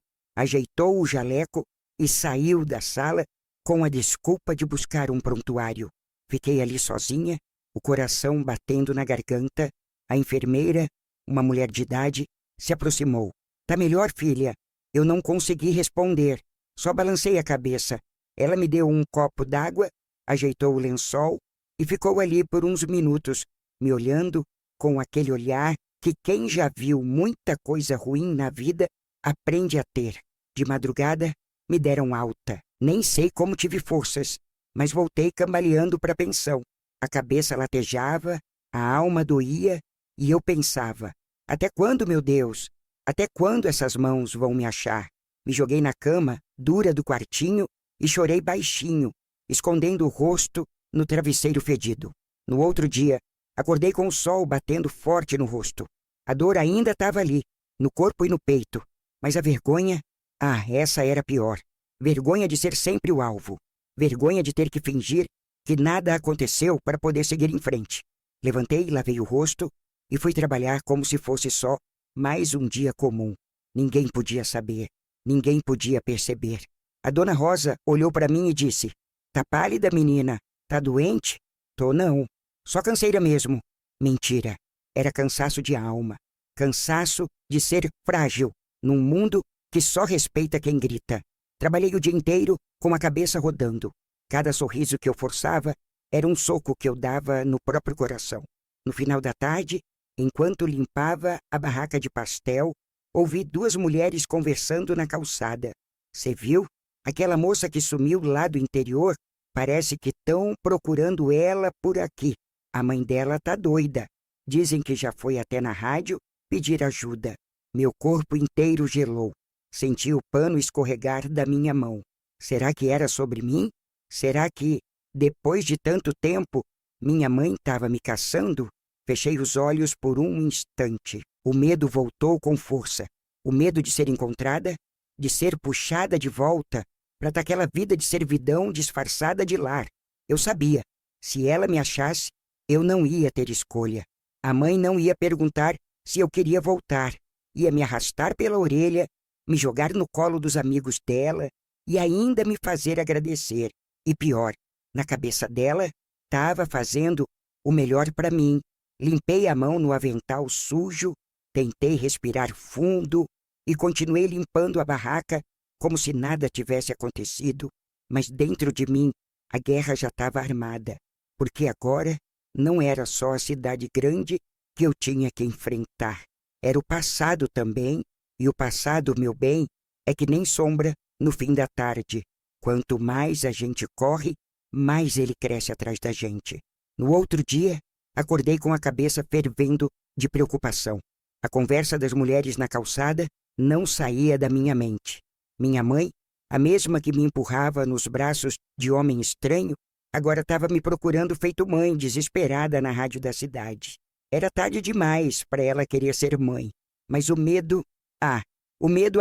ajeitou o jaleco e saiu da sala com a desculpa de buscar um prontuário. Fiquei ali sozinha, O coração batendo na garganta, a enfermeira, uma mulher de idade, se aproximou. Tá melhor, filha? Eu não consegui responder. Só balancei a cabeça. Ela me deu um copo d'água, ajeitou o lençol e ficou ali por uns minutos, me olhando com aquele olhar que quem já viu muita coisa ruim na vida aprende a ter. De madrugada, me deram alta. Nem sei como tive forças, mas voltei cambaleando para a pensão. A cabeça latejava, a alma doía e eu pensava: até quando, meu Deus? Até quando essas mãos vão me achar? Me joguei na cama, dura do quartinho, e chorei baixinho, escondendo o rosto no travesseiro fedido. No outro dia, acordei com o sol batendo forte no rosto. A dor ainda estava ali, no corpo e no peito, mas a vergonha, essa era pior. Vergonha de ser sempre o alvo. Vergonha de ter que fingir que nada aconteceu para poder seguir em frente. Levantei, lavei o rosto e fui trabalhar como se fosse só mais um dia comum. Ninguém podia saber, ninguém podia perceber. A dona Rosa olhou para mim e disse: tá pálida, menina? Tá doente? Tô não. Só canseira mesmo. Mentira. Era cansaço de alma. Cansaço de ser frágil num mundo que só respeita quem grita. Trabalhei o dia inteiro com a cabeça rodando. Cada sorriso que eu forçava era um soco que eu dava no próprio coração. No final da tarde, enquanto limpava a barraca de pastel, ouvi duas mulheres conversando na calçada. Cê viu? Aquela moça que sumiu lá do interior, parece que estão procurando ela por aqui. A mãe dela tá doida. Dizem que já foi até na rádio pedir ajuda. Meu corpo inteiro gelou. Senti o pano escorregar da minha mão. Será que era sobre mim? Será que, depois de tanto tempo, minha mãe estava me caçando? Fechei os olhos por um instante. O medo voltou com força. O medo de ser encontrada, de ser puxada de volta para aquela vida de servidão disfarçada de lar. Eu sabia, se ela me achasse, eu não ia ter escolha. A mãe não ia perguntar se eu queria voltar. Ia me arrastar pela orelha, me jogar no colo dos amigos dela e ainda me fazer agradecer. E pior, na cabeça dela, estava fazendo o melhor para mim. Limpei a mão no avental sujo, tentei respirar fundo e continuei limpando a barraca como se nada tivesse acontecido. Mas dentro de mim, a guerra já estava armada, porque agora não era só a cidade grande que eu tinha que enfrentar. Era o passado também, e o passado, meu bem, é que nem sombra no fim da tarde. Quanto mais a gente corre, mais ele cresce atrás da gente. No outro dia, acordei com a cabeça fervendo de preocupação. A conversa das mulheres na calçada não saía da minha mente. Minha mãe, a mesma que me empurrava nos braços de homem estranho, agora estava me procurando feito mãe, desesperada na rádio da cidade. Era tarde demais para ela querer ser mãe, mas o medo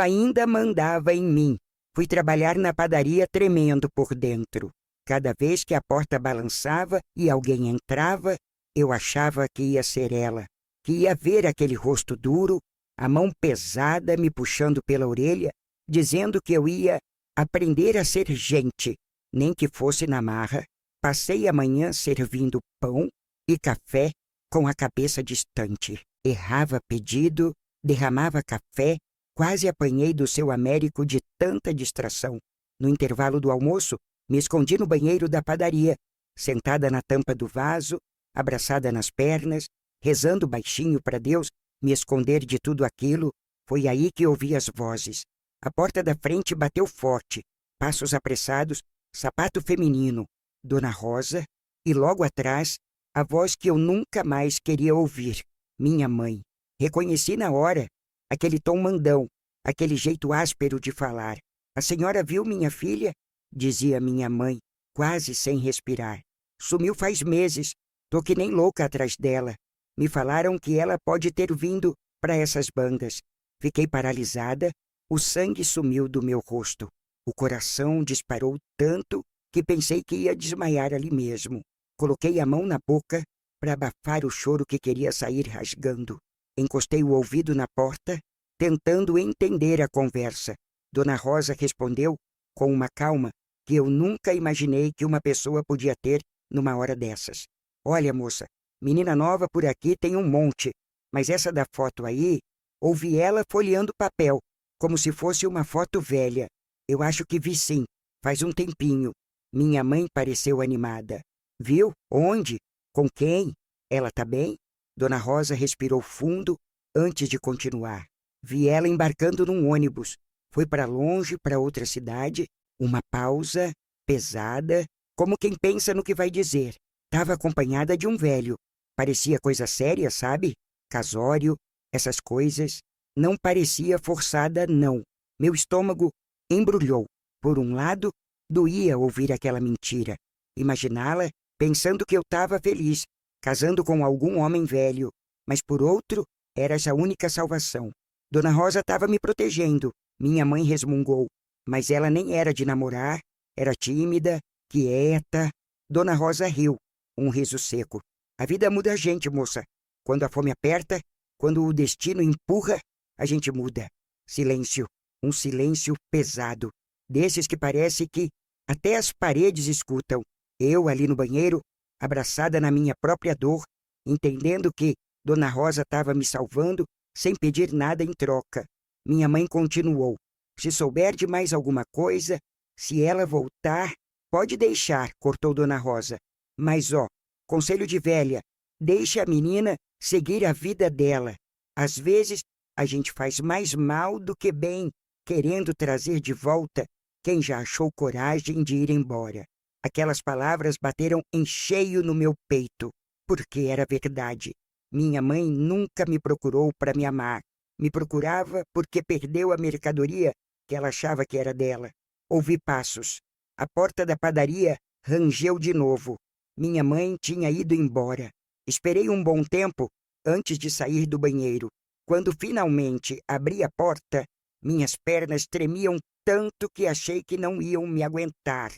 ainda mandava em mim. Fui trabalhar na padaria tremendo por dentro. Cada vez que a porta balançava e alguém entrava, eu achava que ia ser ela, que ia ver aquele rosto duro, a mão pesada me puxando pela orelha, dizendo que eu ia aprender a ser gente, nem que fosse na marra. Passei a manhã servindo pão e café com a cabeça distante. Errava pedido, derramava café, quase apanhei do seu Américo de tanta distração. No intervalo do almoço, me escondi no banheiro da padaria, sentada na tampa do vaso, abraçada nas pernas, rezando baixinho para Deus me esconder de tudo aquilo. Foi aí que ouvi as vozes. A porta da frente bateu forte, passos apressados, sapato feminino, Dona Rosa, e logo atrás, a voz que eu nunca mais queria ouvir, minha mãe. Reconheci na hora aquele tom mandão, aquele jeito áspero de falar. A senhora viu minha filha? Dizia minha mãe, quase sem respirar. Sumiu faz meses, tô que nem louca atrás dela. Me falaram que ela pode ter vindo para essas bandas. Fiquei paralisada, o sangue sumiu do meu rosto. O coração disparou tanto que pensei que ia desmaiar ali mesmo. Coloquei a mão na boca para abafar o choro que queria sair rasgando. Encostei o ouvido na porta, tentando entender a conversa. Dona Rosa respondeu com uma calma que eu nunca imaginei que uma pessoa podia ter numa hora dessas. Olha, moça, menina nova por aqui tem um monte, mas essa da foto aí, ouvi ela folheando papel, como se fosse uma foto velha. Eu acho que vi sim, faz um tempinho. Minha mãe pareceu animada. Viu? Onde? Com quem? Ela tá bem? Dona Rosa respirou fundo antes de continuar. Vi ela embarcando num ônibus. Foi para longe, para outra cidade. Uma pausa, pesada, como quem pensa no que vai dizer. Estava acompanhada de um velho. Parecia coisa séria, sabe? Casório, essas coisas. Não parecia forçada, não. Meu estômago embrulhou. Por um lado, doía ouvir aquela mentira. Imaginá-la pensando que eu estava feliz, casando com algum homem velho. Mas por outro, era essa única salvação. Dona Rosa estava me protegendo. Minha mãe resmungou. Mas ela nem era de namorar, era tímida, quieta. Dona Rosa riu, um riso seco. A vida muda a gente, moça. Quando a fome aperta, quando o destino empurra, a gente muda. Silêncio, um silêncio pesado, desses que parece que até as paredes escutam. Eu ali no banheiro, abraçada na minha própria dor, entendendo que Dona Rosa estava me salvando sem pedir nada em troca. Minha mãe continuou. Se souber de mais alguma coisa, se ela voltar, pode deixar, cortou Dona Rosa. Mas, ó, conselho de velha, deixe a menina seguir a vida dela. Às vezes, a gente faz mais mal do que bem, querendo trazer de volta quem já achou coragem de ir embora. Aquelas palavras bateram em cheio no meu peito, porque era verdade. Minha mãe nunca me procurou para me amar. Me procurava porque perdeu a mercadoria que ela achava que era dela. Ouvi passos. A porta da padaria rangeu de novo. Minha mãe tinha ido embora. Esperei um bom tempo antes de sair do banheiro. Quando finalmente abri a porta, minhas pernas tremiam tanto que achei que não iam me aguentar.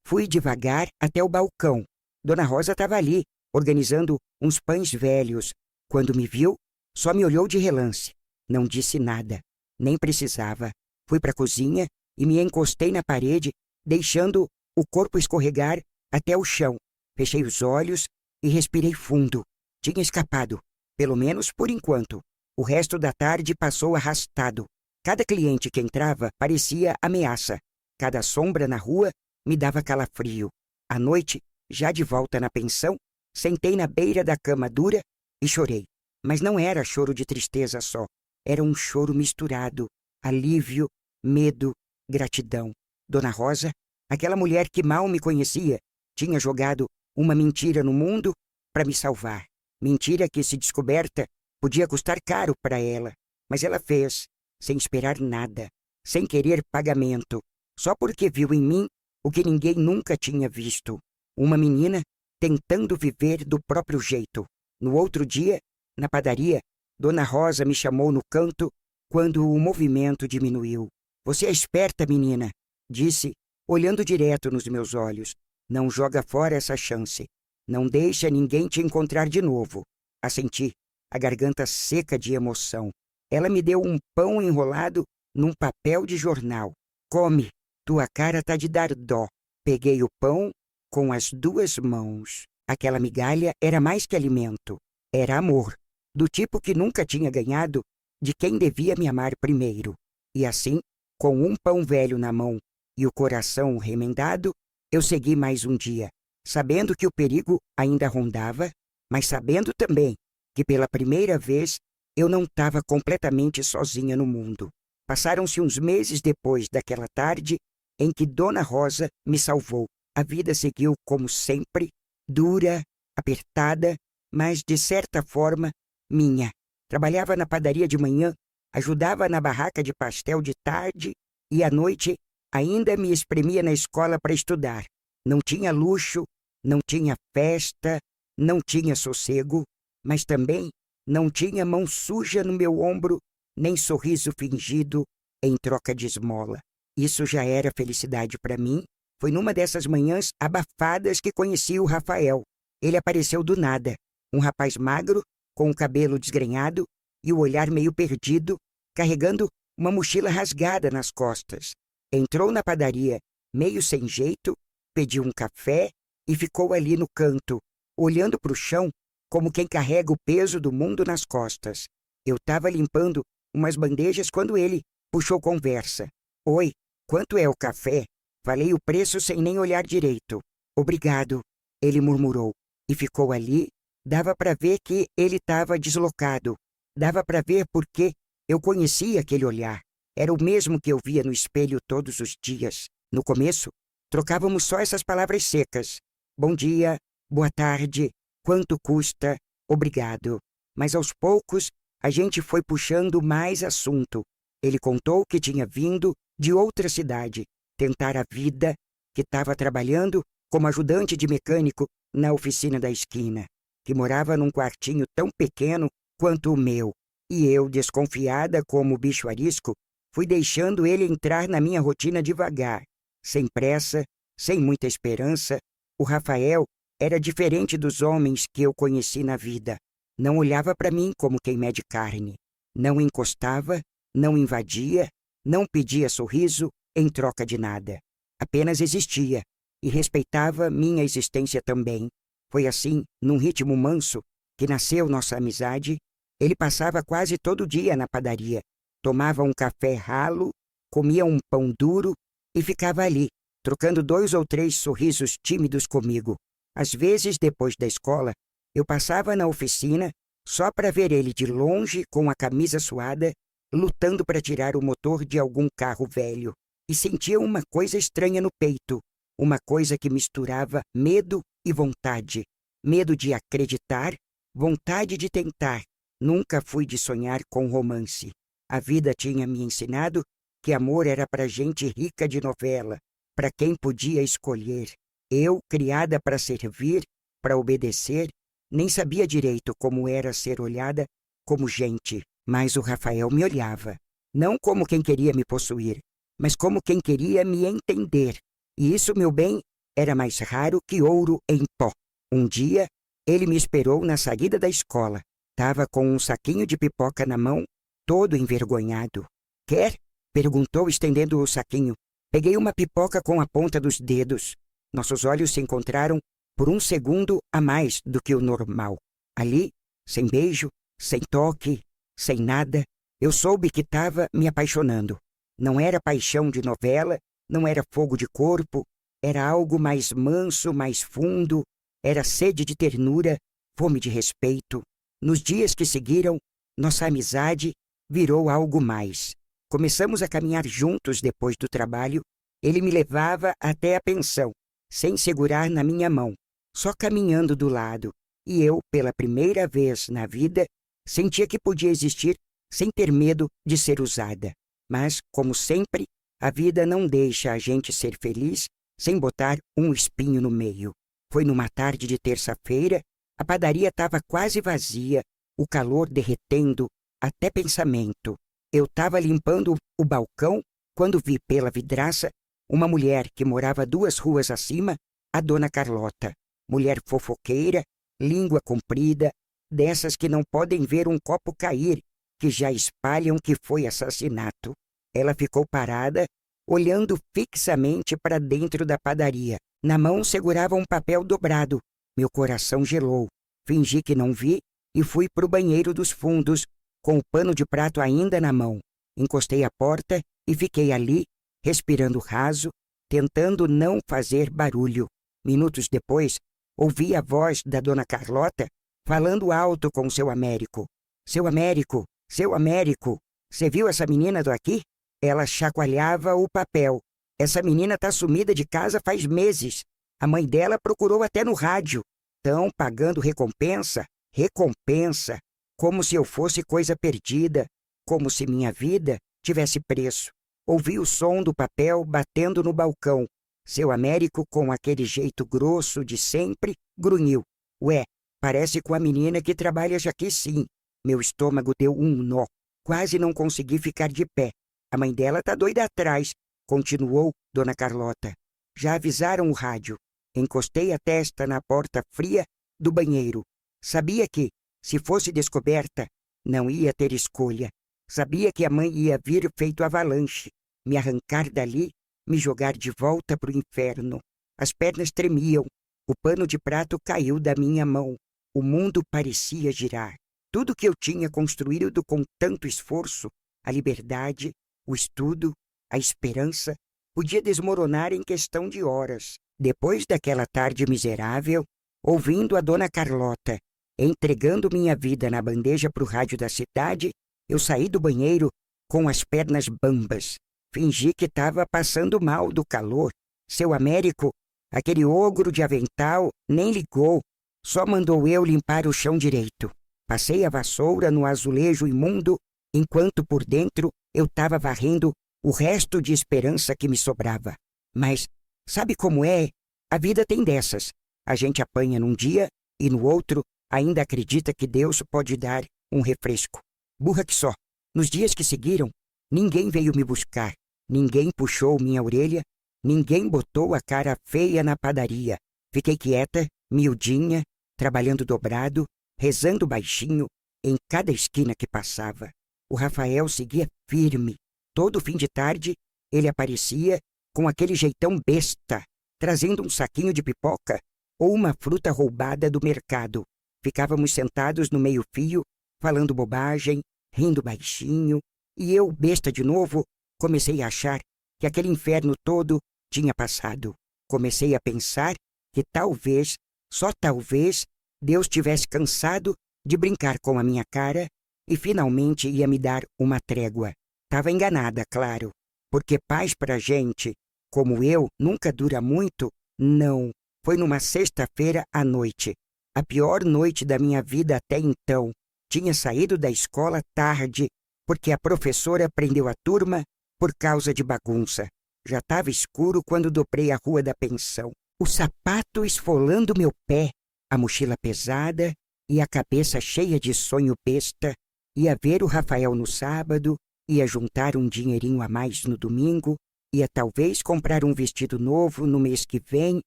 Fui devagar até o balcão. Dona Rosa estava ali, organizando uns pães velhos. Quando me viu, só me olhou de relance. Não disse nada. Nem precisava. Fui para a cozinha e me encostei na parede, deixando o corpo escorregar até o chão. Fechei os olhos e respirei fundo. Tinha escapado, pelo menos por enquanto. O resto da tarde passou arrastado. Cada cliente que entrava parecia ameaça. Cada sombra na rua me dava calafrio. À noite, já de volta na pensão, sentei na beira da cama dura e chorei. Mas não era choro de tristeza só. Era um choro misturado. Alívio, medo, gratidão. Dona Rosa, aquela mulher que mal me conhecia, tinha jogado uma mentira no mundo para me salvar. Mentira que, se descoberta, podia custar caro para ela. Mas ela fez, sem esperar nada, sem querer pagamento, só porque viu em mim o que ninguém nunca tinha visto. Uma menina tentando viver do próprio jeito. No outro dia, na padaria, Dona Rosa me chamou no canto quando o movimento diminuiu. Você é esperta, menina, disse, olhando direto nos meus olhos. Não joga fora essa chance. Não deixa ninguém te encontrar de novo. Assenti, a garganta seca de emoção. Ela me deu um pão enrolado num papel de jornal. Come, tua cara tá de dar dó. Peguei o pão com as duas mãos. Aquela migalha era mais que alimento. Era amor, do tipo que nunca tinha ganhado de quem devia me amar primeiro. E assim, com um pão velho na mão e o coração remendado, eu segui mais um dia, sabendo que o perigo ainda rondava, mas sabendo também que pela primeira vez eu não estava completamente sozinha no mundo. Passaram-se uns meses depois daquela tarde em que Dona Rosa me salvou. A vida seguiu como sempre, dura, apertada, mas de certa forma minha. Trabalhava na padaria de manhã, ajudava na barraca de pastel de tarde e à noite ainda me espremia na escola para estudar. Não tinha luxo, não tinha festa, não tinha sossego, mas também não tinha mão suja no meu ombro, nem sorriso fingido em troca de esmola. Isso já era felicidade para mim. Foi numa dessas manhãs abafadas que conheci o Rafael. Ele apareceu do nada, um rapaz magro, com o cabelo desgrenhado e o olhar meio perdido, carregando uma mochila rasgada nas costas. Entrou na padaria, meio sem jeito, pediu um café e ficou ali no canto, olhando para o chão como quem carrega o peso do mundo nas costas. Eu estava limpando umas bandejas quando ele puxou conversa. Oi, quanto é o café? Falei o preço sem nem olhar direito. Obrigado, ele murmurou. E ficou ali. Dava para ver que ele estava deslocado. Dava para ver porque eu conhecia aquele olhar. Era o mesmo que eu via no espelho todos os dias. No começo, trocávamos só essas palavras secas. Bom dia, boa tarde, quanto custa, obrigado. Mas aos poucos, a gente foi puxando mais assunto. Ele contou que tinha vindo de outra cidade, tentar a vida, que estava trabalhando como ajudante de mecânico na oficina da esquina, que morava num quartinho tão pequeno quanto o meu. E eu, desconfiada como bicho arisco, fui deixando ele entrar na minha rotina devagar, sem pressa, sem muita esperança. O Rafael era diferente dos homens que eu conheci na vida. Não olhava para mim como quem mede carne. Não encostava, não invadia, não pedia sorriso em troca de nada. Apenas existia e respeitava minha existência também. Foi assim, num ritmo manso, que nasceu nossa amizade. Ele passava quase todo dia na padaria, tomava um café ralo, comia um pão duro e ficava ali, trocando 2 ou 3 sorrisos tímidos comigo. Às vezes, depois da escola, eu passava na oficina só para ver ele de longe com a camisa suada, lutando para tirar o motor de algum carro velho. E sentia uma coisa estranha no peito, uma coisa que misturava medo e vontade. Medo de acreditar, vontade de tentar. Nunca fui de sonhar com romance. A vida tinha me ensinado que amor era para gente rica de novela, para quem podia escolher. Eu, criada para servir, para obedecer, nem sabia direito como era ser olhada como gente. Mas o Rafael me olhava, não como quem queria me possuir, mas como quem queria me entender. E isso, meu bem, era mais raro que ouro em pó. Um dia, ele me esperou na saída da escola. Estava com um saquinho de pipoca na mão, todo envergonhado. Quer? Perguntou, estendendo o saquinho. Peguei uma pipoca com a ponta dos dedos. Nossos olhos se encontraram por um segundo a mais do que o normal. Ali, sem beijo, sem toque, sem nada, eu soube que estava me apaixonando. Não era paixão de novela, não era fogo de corpo, era algo mais manso, mais fundo, era sede de ternura, fome de respeito. Nos dias que seguiram, nossa amizade virou algo mais. Começamos a caminhar juntos depois do trabalho. Ele me levava até a pensão, sem segurar na minha mão, só caminhando do lado. E eu, pela primeira vez na vida, sentia que podia existir sem ter medo de ser usada. Mas, como sempre, a vida não deixa a gente ser feliz sem botar um espinho no meio. Foi numa tarde de terça-feira. A padaria estava quase vazia, o calor derretendo até pensamento. Eu estava limpando o balcão quando vi pela vidraça uma mulher que morava 2 ruas acima, a Dona Carlota. Mulher fofoqueira, língua comprida, dessas que não podem ver um copo cair, que já espalham que foi assassinato. Ela ficou parada, olhando fixamente para dentro da padaria. Na mão segurava um papel dobrado. Meu coração gelou. Fingi que não vi e fui para o banheiro dos fundos, com o pano de prato ainda na mão. Encostei a porta e fiquei ali, respirando raso, tentando não fazer barulho. Minutos depois, ouvi a voz da Dona Carlota falando alto com seu Américo. Seu Américo, seu Américo, você viu essa menina do aqui? Ela chacoalhava o papel. Essa menina tá sumida de casa faz meses. A mãe dela procurou até no rádio. Tão pagando recompensa, recompensa, como se eu fosse coisa perdida, como se minha vida tivesse preço. Ouvi o som do papel batendo no balcão. Seu Américo, com aquele jeito grosso de sempre, grunhiu. Ué, parece com a menina que trabalha aqui sim. Meu estômago deu um nó. Quase não consegui ficar de pé. A mãe dela tá doida atrás, continuou Dona Carlota. Já avisaram o rádio. Encostei a testa na porta fria do banheiro. Sabia que, se fosse descoberta, não ia ter escolha. Sabia que a mãe ia vir feito avalanche, me arrancar dali, me jogar de volta para o inferno. As pernas tremiam, O pano de prato caiu da minha mão. O mundo parecia girar. Tudo que eu tinha construído com tanto esforço, a liberdade, o estudo, a esperança, podia desmoronar em questão de horas. Depois daquela tarde miserável, ouvindo a dona Carlota entregando minha vida na bandeja para o rádio da cidade, eu saí do banheiro com as pernas bambas. Fingi que estava passando mal do calor. Seu Américo, aquele ogro de avental, nem ligou, só mandou eu limpar o chão direito. Passei a vassoura no azulejo imundo, enquanto por dentro eu estava varrendo o resto de esperança que me sobrava. Mas sabe como é? A vida tem dessas. A gente apanha num dia e no outro ainda acredita que Deus pode dar um refresco. Burra que só. Nos dias que seguiram, ninguém veio me buscar, ninguém puxou minha orelha, ninguém botou a cara feia na padaria. Fiquei quieta, miudinha, trabalhando dobrado, rezando baixinho em cada esquina que passava. O Rafael seguia firme. Todo fim de tarde, ele aparecia com aquele jeitão besta, trazendo um saquinho de pipoca ou uma fruta roubada do mercado. Ficávamos sentados no meio-fio, falando bobagem, rindo baixinho, e eu, besta de novo, comecei a achar que aquele inferno todo tinha passado. Comecei a pensar que talvez, só talvez, Deus tivesse cansado de brincar com a minha cara e finalmente ia me dar uma trégua. Estava enganada, claro, porque paz pra gente, como eu, nunca dura muito. Não, foi numa sexta-feira à noite. A pior noite da minha vida até então. Tinha saído da escola tarde, porque a professora prendeu a turma por causa de bagunça. Já estava escuro quando dobrei a rua da pensão. O sapato esfolando meu pé, a mochila pesada e a cabeça cheia de sonho besta. Ia ver o Rafael no sábado, ia juntar um dinheirinho a mais no domingo, ia talvez comprar um vestido novo no mês que vem.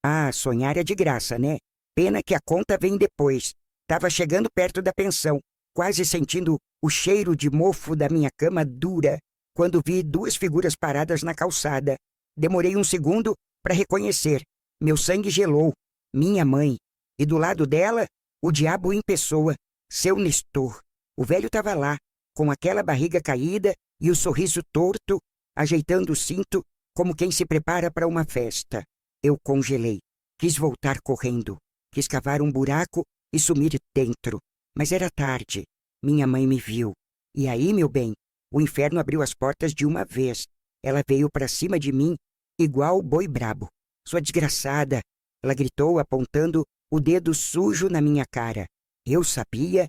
Ah, sonhar é de graça, né? Pena que a conta vem depois. Tava chegando perto da pensão, quase sentindo o cheiro de mofo da minha cama dura, quando vi duas figuras paradas na calçada. Demorei um segundo para reconhecer. Meu sangue gelou. Minha mãe. E do lado dela, o diabo em pessoa, seu Nestor. O velho estava lá, com aquela barriga caída e o sorriso torto, ajeitando o cinto como quem se prepara para uma festa. Eu congelei. Quis voltar correndo. Quis cavar um buraco e sumir dentro. Mas era tarde. Minha mãe me viu. E aí, meu bem, o inferno abriu as portas de uma vez. Ela veio para cima de mim, igual boi brabo. Sua desgraçada, ela gritou apontando o dedo sujo na minha cara. Eu sabia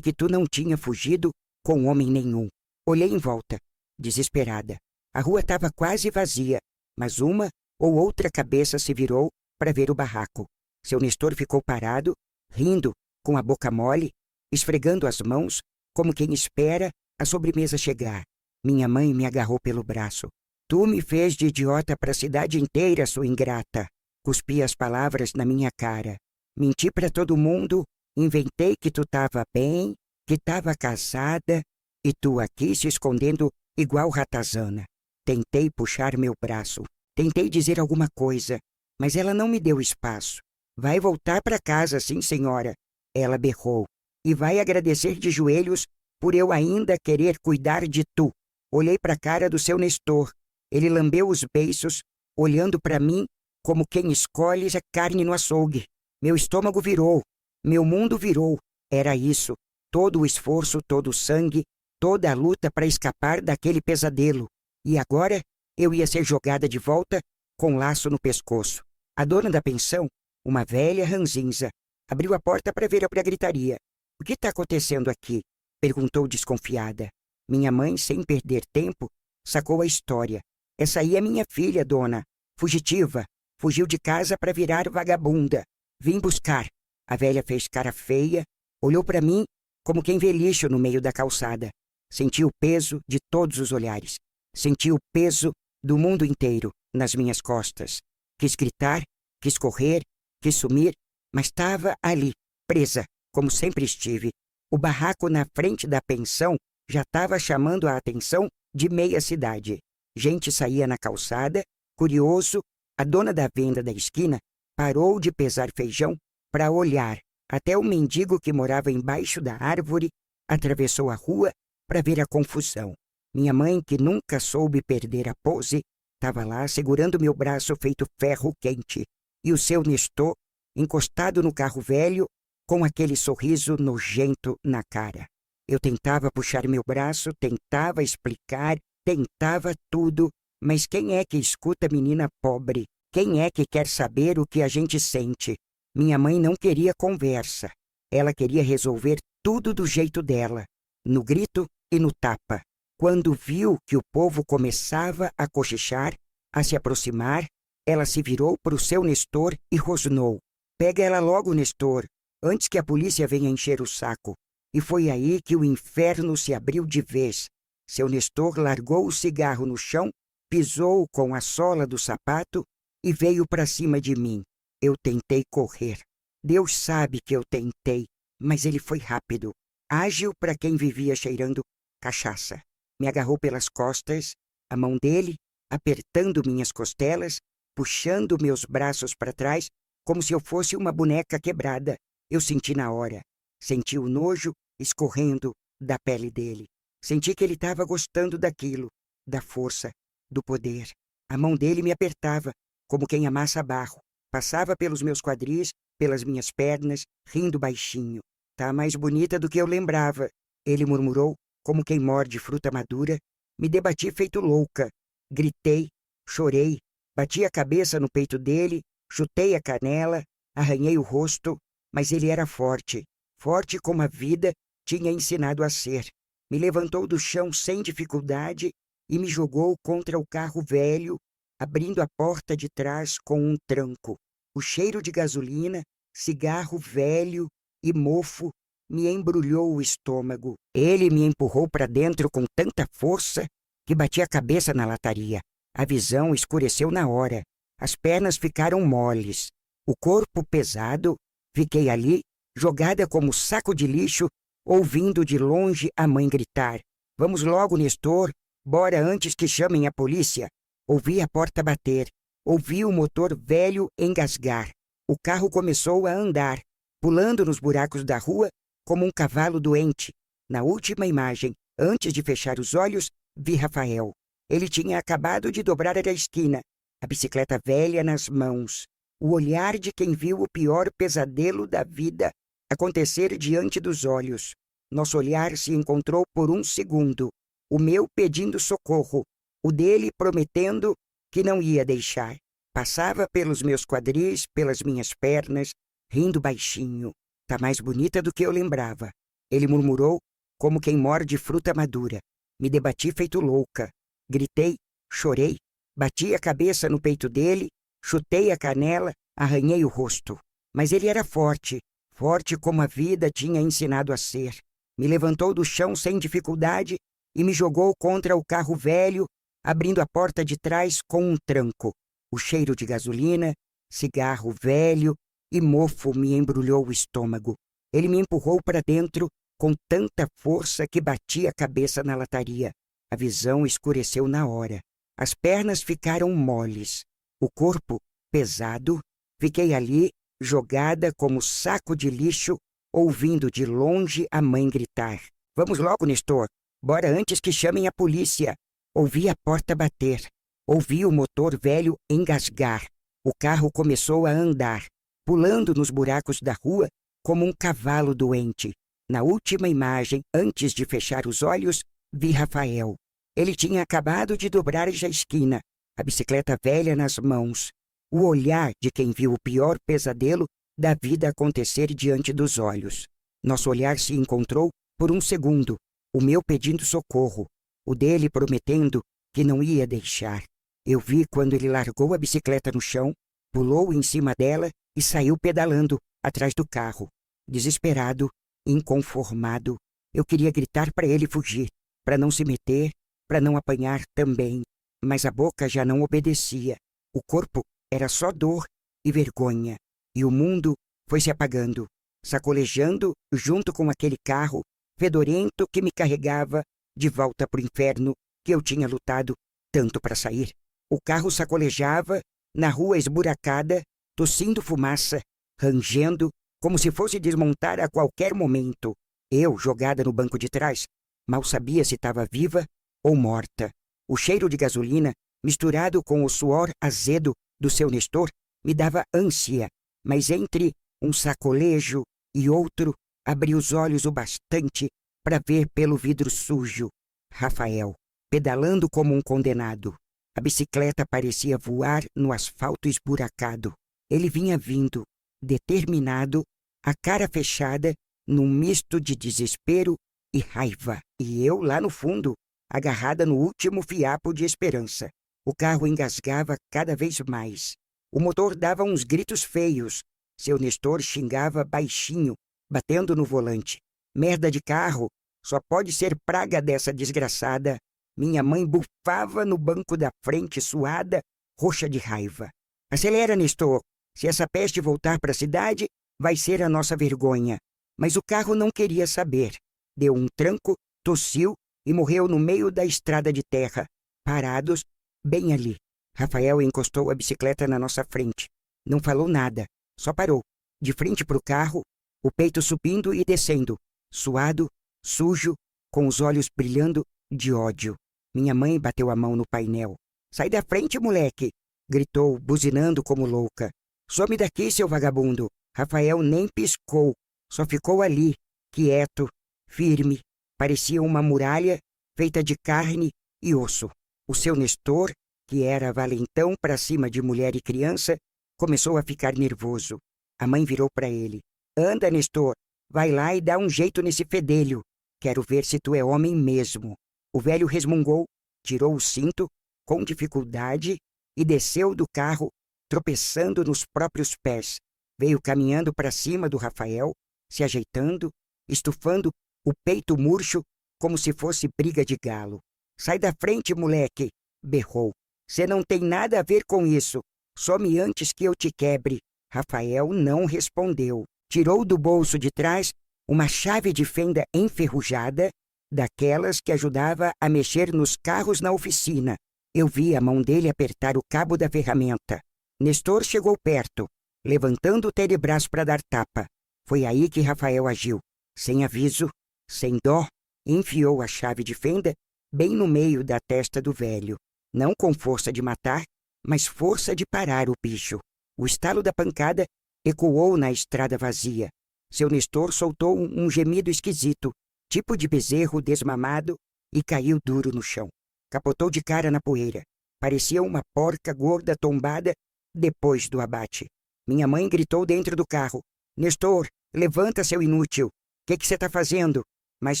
que tu não tinha fugido com homem nenhum. Olhei em volta, desesperada. A rua estava quase vazia, mas uma ou outra cabeça se virou para ver o barraco. Seu Nestor ficou parado, rindo, com a boca mole, esfregando as mãos, como quem espera a sobremesa chegar. Minha mãe me agarrou pelo braço. Tu me fez de idiota para a cidade inteira, sua ingrata. Cuspi as palavras na minha cara. Menti para todo mundo, inventei que tu estava bem, que estava casada, e tu aqui se escondendo igual ratazana. Tentei puxar meu braço, tentei dizer alguma coisa, mas ela não me deu espaço. Vai voltar para casa, sim, senhora, ela berrou, e vai agradecer de joelhos por eu ainda querer cuidar de tu. Olhei para a cara do seu Nestor. Ele lambeu os beiços, olhando para mim como quem escolhe a carne no açougue. Meu estômago virou, meu mundo virou. Era isso, todo o esforço, todo o sangue, toda a luta para escapar daquele pesadelo. E agora eu ia ser jogada de volta com laço no pescoço. A dona da pensão, uma velha ranzinza, abriu a porta para ver a gritaria. O que está acontecendo aqui? Perguntou desconfiada. Minha mãe, sem perder tempo, sacou a história. Essa aí é minha filha, dona. Fugitiva. Fugiu de casa para virar vagabunda. Vim buscar. A velha fez cara feia, olhou para mim como quem vê lixo no meio da calçada. Senti o peso de todos os olhares. Senti o peso do mundo inteiro nas minhas costas. Quis gritar, quis correr, quis sumir, mas estava ali, presa, como sempre estive. O barraco na frente da pensão já estava chamando a atenção de meia cidade. Gente saía na calçada, curioso. A dona da venda da esquina parou de pesar feijão para olhar até o mendigo que morava embaixo da árvore, atravessou a rua para ver a confusão. Minha mãe, que nunca soube perder a pose, estava lá segurando meu braço feito ferro quente, e o seu Nestor encostado no carro velho com aquele sorriso nojento na cara. Eu tentava puxar meu braço, tentava explicar, tentava tudo, mas quem é que escuta menina pobre? Quem é que quer saber o que a gente sente? Minha mãe não queria conversa. Ela queria resolver tudo do jeito dela, no grito e no tapa. Quando viu que o povo começava a cochichar, a se aproximar, ela se virou para o seu Nestor e rosnou: "Pega ela logo, Nestor, antes que a polícia venha encher o saco." E foi aí que o inferno se abriu de vez. Seu Nestor largou o cigarro no chão, pisou com a sola do sapato e veio para cima de mim. Eu tentei correr. Deus sabe que eu tentei, mas ele foi rápido, ágil para quem vivia cheirando cachaça. Me agarrou pelas costas, a mão dele apertando minhas costelas, puxando meus braços para trás, como se eu fosse uma boneca quebrada. Eu senti na hora. Senti o nojo escorrendo da pele dele. Senti que ele estava gostando daquilo, da força, do poder. A mão dele me apertava, como quem amassa barro. Passava pelos meus quadris, pelas minhas pernas, rindo baixinho. "Tá mais bonita do que eu lembrava", ele murmurou, como quem morde fruta madura. Me debati feito louca. Gritei, chorei, bati a cabeça no peito dele, chutei a canela, arranhei o rosto, mas ele era forte, forte como a vida tinha ensinado a ser. Me levantou do chão sem dificuldade e me jogou contra o carro velho, abrindo a porta de trás com um tranco. O cheiro de gasolina, cigarro velho e mofo me embrulhou o estômago. Ele me empurrou para dentro com tanta força que bati a cabeça na lataria. A visão escureceu na hora. As pernas ficaram moles. O corpo pesado. Fiquei ali, jogada como saco de lixo, ouvindo de longe a mãe gritar: "Vamos logo, Nestor, bora antes que chamem a polícia." Ouvi a porta bater. Ouvi o motor velho engasgar. O carro começou a andar, pulando nos buracos da rua como um cavalo doente. Na última imagem, antes de fechar os olhos, vi Rafael. Ele tinha acabado de dobrar a esquina, a bicicleta velha nas mãos. O olhar de quem viu o pior pesadelo da vida acontecer diante dos olhos. Nosso olhar se encontrou por um segundo. O meu pedindo socorro, o dele prometendo que não ia deixar. Passava pelos meus quadris, pelas minhas pernas, rindo baixinho. "Tá mais bonita do que eu lembrava", ele murmurou, como quem morde fruta madura. Me debati feito louca. Gritei, chorei, bati a cabeça no peito dele, chutei a canela, arranhei o rosto. Mas ele era forte, forte como a vida tinha ensinado a ser. Me levantou do chão sem dificuldade e me jogou contra o carro velho, abrindo a porta de trás com um tranco. O cheiro de gasolina, cigarro velho e mofo me embrulhou o estômago. Ele me empurrou para dentro com tanta força que bati a cabeça na lataria. A visão escureceu na hora. As pernas ficaram moles. O corpo, pesado, fiquei ali, jogada como saco de lixo, ouvindo de longe a mãe gritar: "Vamos logo, Nestor, bora antes que chamem a polícia." Ouvi a porta bater. Ouvi o motor velho engasgar. O carro começou a andar, pulando nos buracos da rua como um cavalo doente. Na última imagem, antes de fechar os olhos, vi Rafael. Ele tinha acabado de dobrar a esquina, a bicicleta velha nas mãos. O olhar de quem viu o pior pesadelo da vida acontecer diante dos olhos. Nosso olhar se encontrou por um segundo, o meu pedindo socorro, o dele prometendo que não ia deixar. Eu vi quando ele largou a bicicleta no chão, pulou em cima dela e saiu pedalando atrás do carro. Desesperado, inconformado, eu queria gritar para ele fugir, para não se meter, para não apanhar também, mas a boca já não obedecia. O corpo era só dor e vergonha, e o mundo foi se apagando, sacolejando junto com aquele carro fedorento que me carregava de volta para o inferno que eu tinha lutado tanto para sair. O carro sacolejava na rua esburacada tossindo fumaça, rangendo, como se fosse desmontar a qualquer momento. Eu, jogada no banco de trás, mal sabia se estava viva ou morta. O cheiro de gasolina, misturado com o suor azedo do seu Nestor, me dava ânsia, mas entre um sacolejo e outro, abri os olhos o bastante para ver pelo vidro sujo Rafael, pedalando como um condenado. A bicicleta parecia voar no asfalto esburacado. Ele vinha vindo, determinado, a cara fechada, num misto de desespero e raiva. E eu lá no fundo, agarrada no último fiapo de esperança. O carro engasgava cada vez mais. O motor dava uns gritos feios. Seu Nestor xingava baixinho, batendo no volante. Merda de carro, só pode ser praga dessa desgraçada. Minha mãe bufava no banco da frente, suada, roxa de raiva. Acelera, Nestor. Se essa peste voltar para a cidade, vai ser a nossa vergonha. Mas o carro não queria saber. Deu um tranco, tossiu e morreu no meio da estrada de terra, parados, bem ali. Rafael encostou a bicicleta na nossa frente. Não falou nada, só parou, de frente para o carro, o peito subindo e descendo, suado, sujo, com os olhos brilhando de ódio. Minha mãe bateu a mão no painel. Sai da frente, moleque! Gritou, buzinando como louca. Some daqui, seu vagabundo! Rafael nem piscou, só ficou ali, quieto, firme. Parecia uma muralha feita de carne e osso. O seu Nestor, que era valentão para cima de mulher e criança, começou a ficar nervoso. A mãe virou para ele. Anda, Nestor, vai lá e dá um jeito nesse fedelho. Quero ver se tu é homem mesmo. O velho resmungou, tirou o cinto, com dificuldade, e desceu do carro, tropeçando nos próprios pés. Veio caminhando para cima do Rafael, se ajeitando, estufando o peito murcho como se fosse briga de galo. Sai da frente, moleque! Berrou. Você não tem nada a ver com isso. Some antes que eu te quebre. Rafael não respondeu. Tirou do bolso de trás uma chave de fenda enferrujada, daquelas que ajudava a mexer nos carros na oficina. Eu vi a mão dele apertar o cabo da ferramenta. Nestor chegou perto, levantando o telebraço para dar tapa. Foi aí que Rafael agiu. Sem aviso, sem dó, enfiou a chave de fenda bem no meio da testa do velho. Não com força de matar, mas força de parar o bicho. O estalo da pancada ecoou na estrada vazia. Seu Nestor soltou um gemido esquisito, tipo de bezerro desmamado, e caiu duro no chão. Capotou de cara na poeira. Parecia uma porca gorda tombada depois do abate. Minha mãe gritou dentro do carro. Nestor, levanta, seu inútil. O que você está fazendo? Mas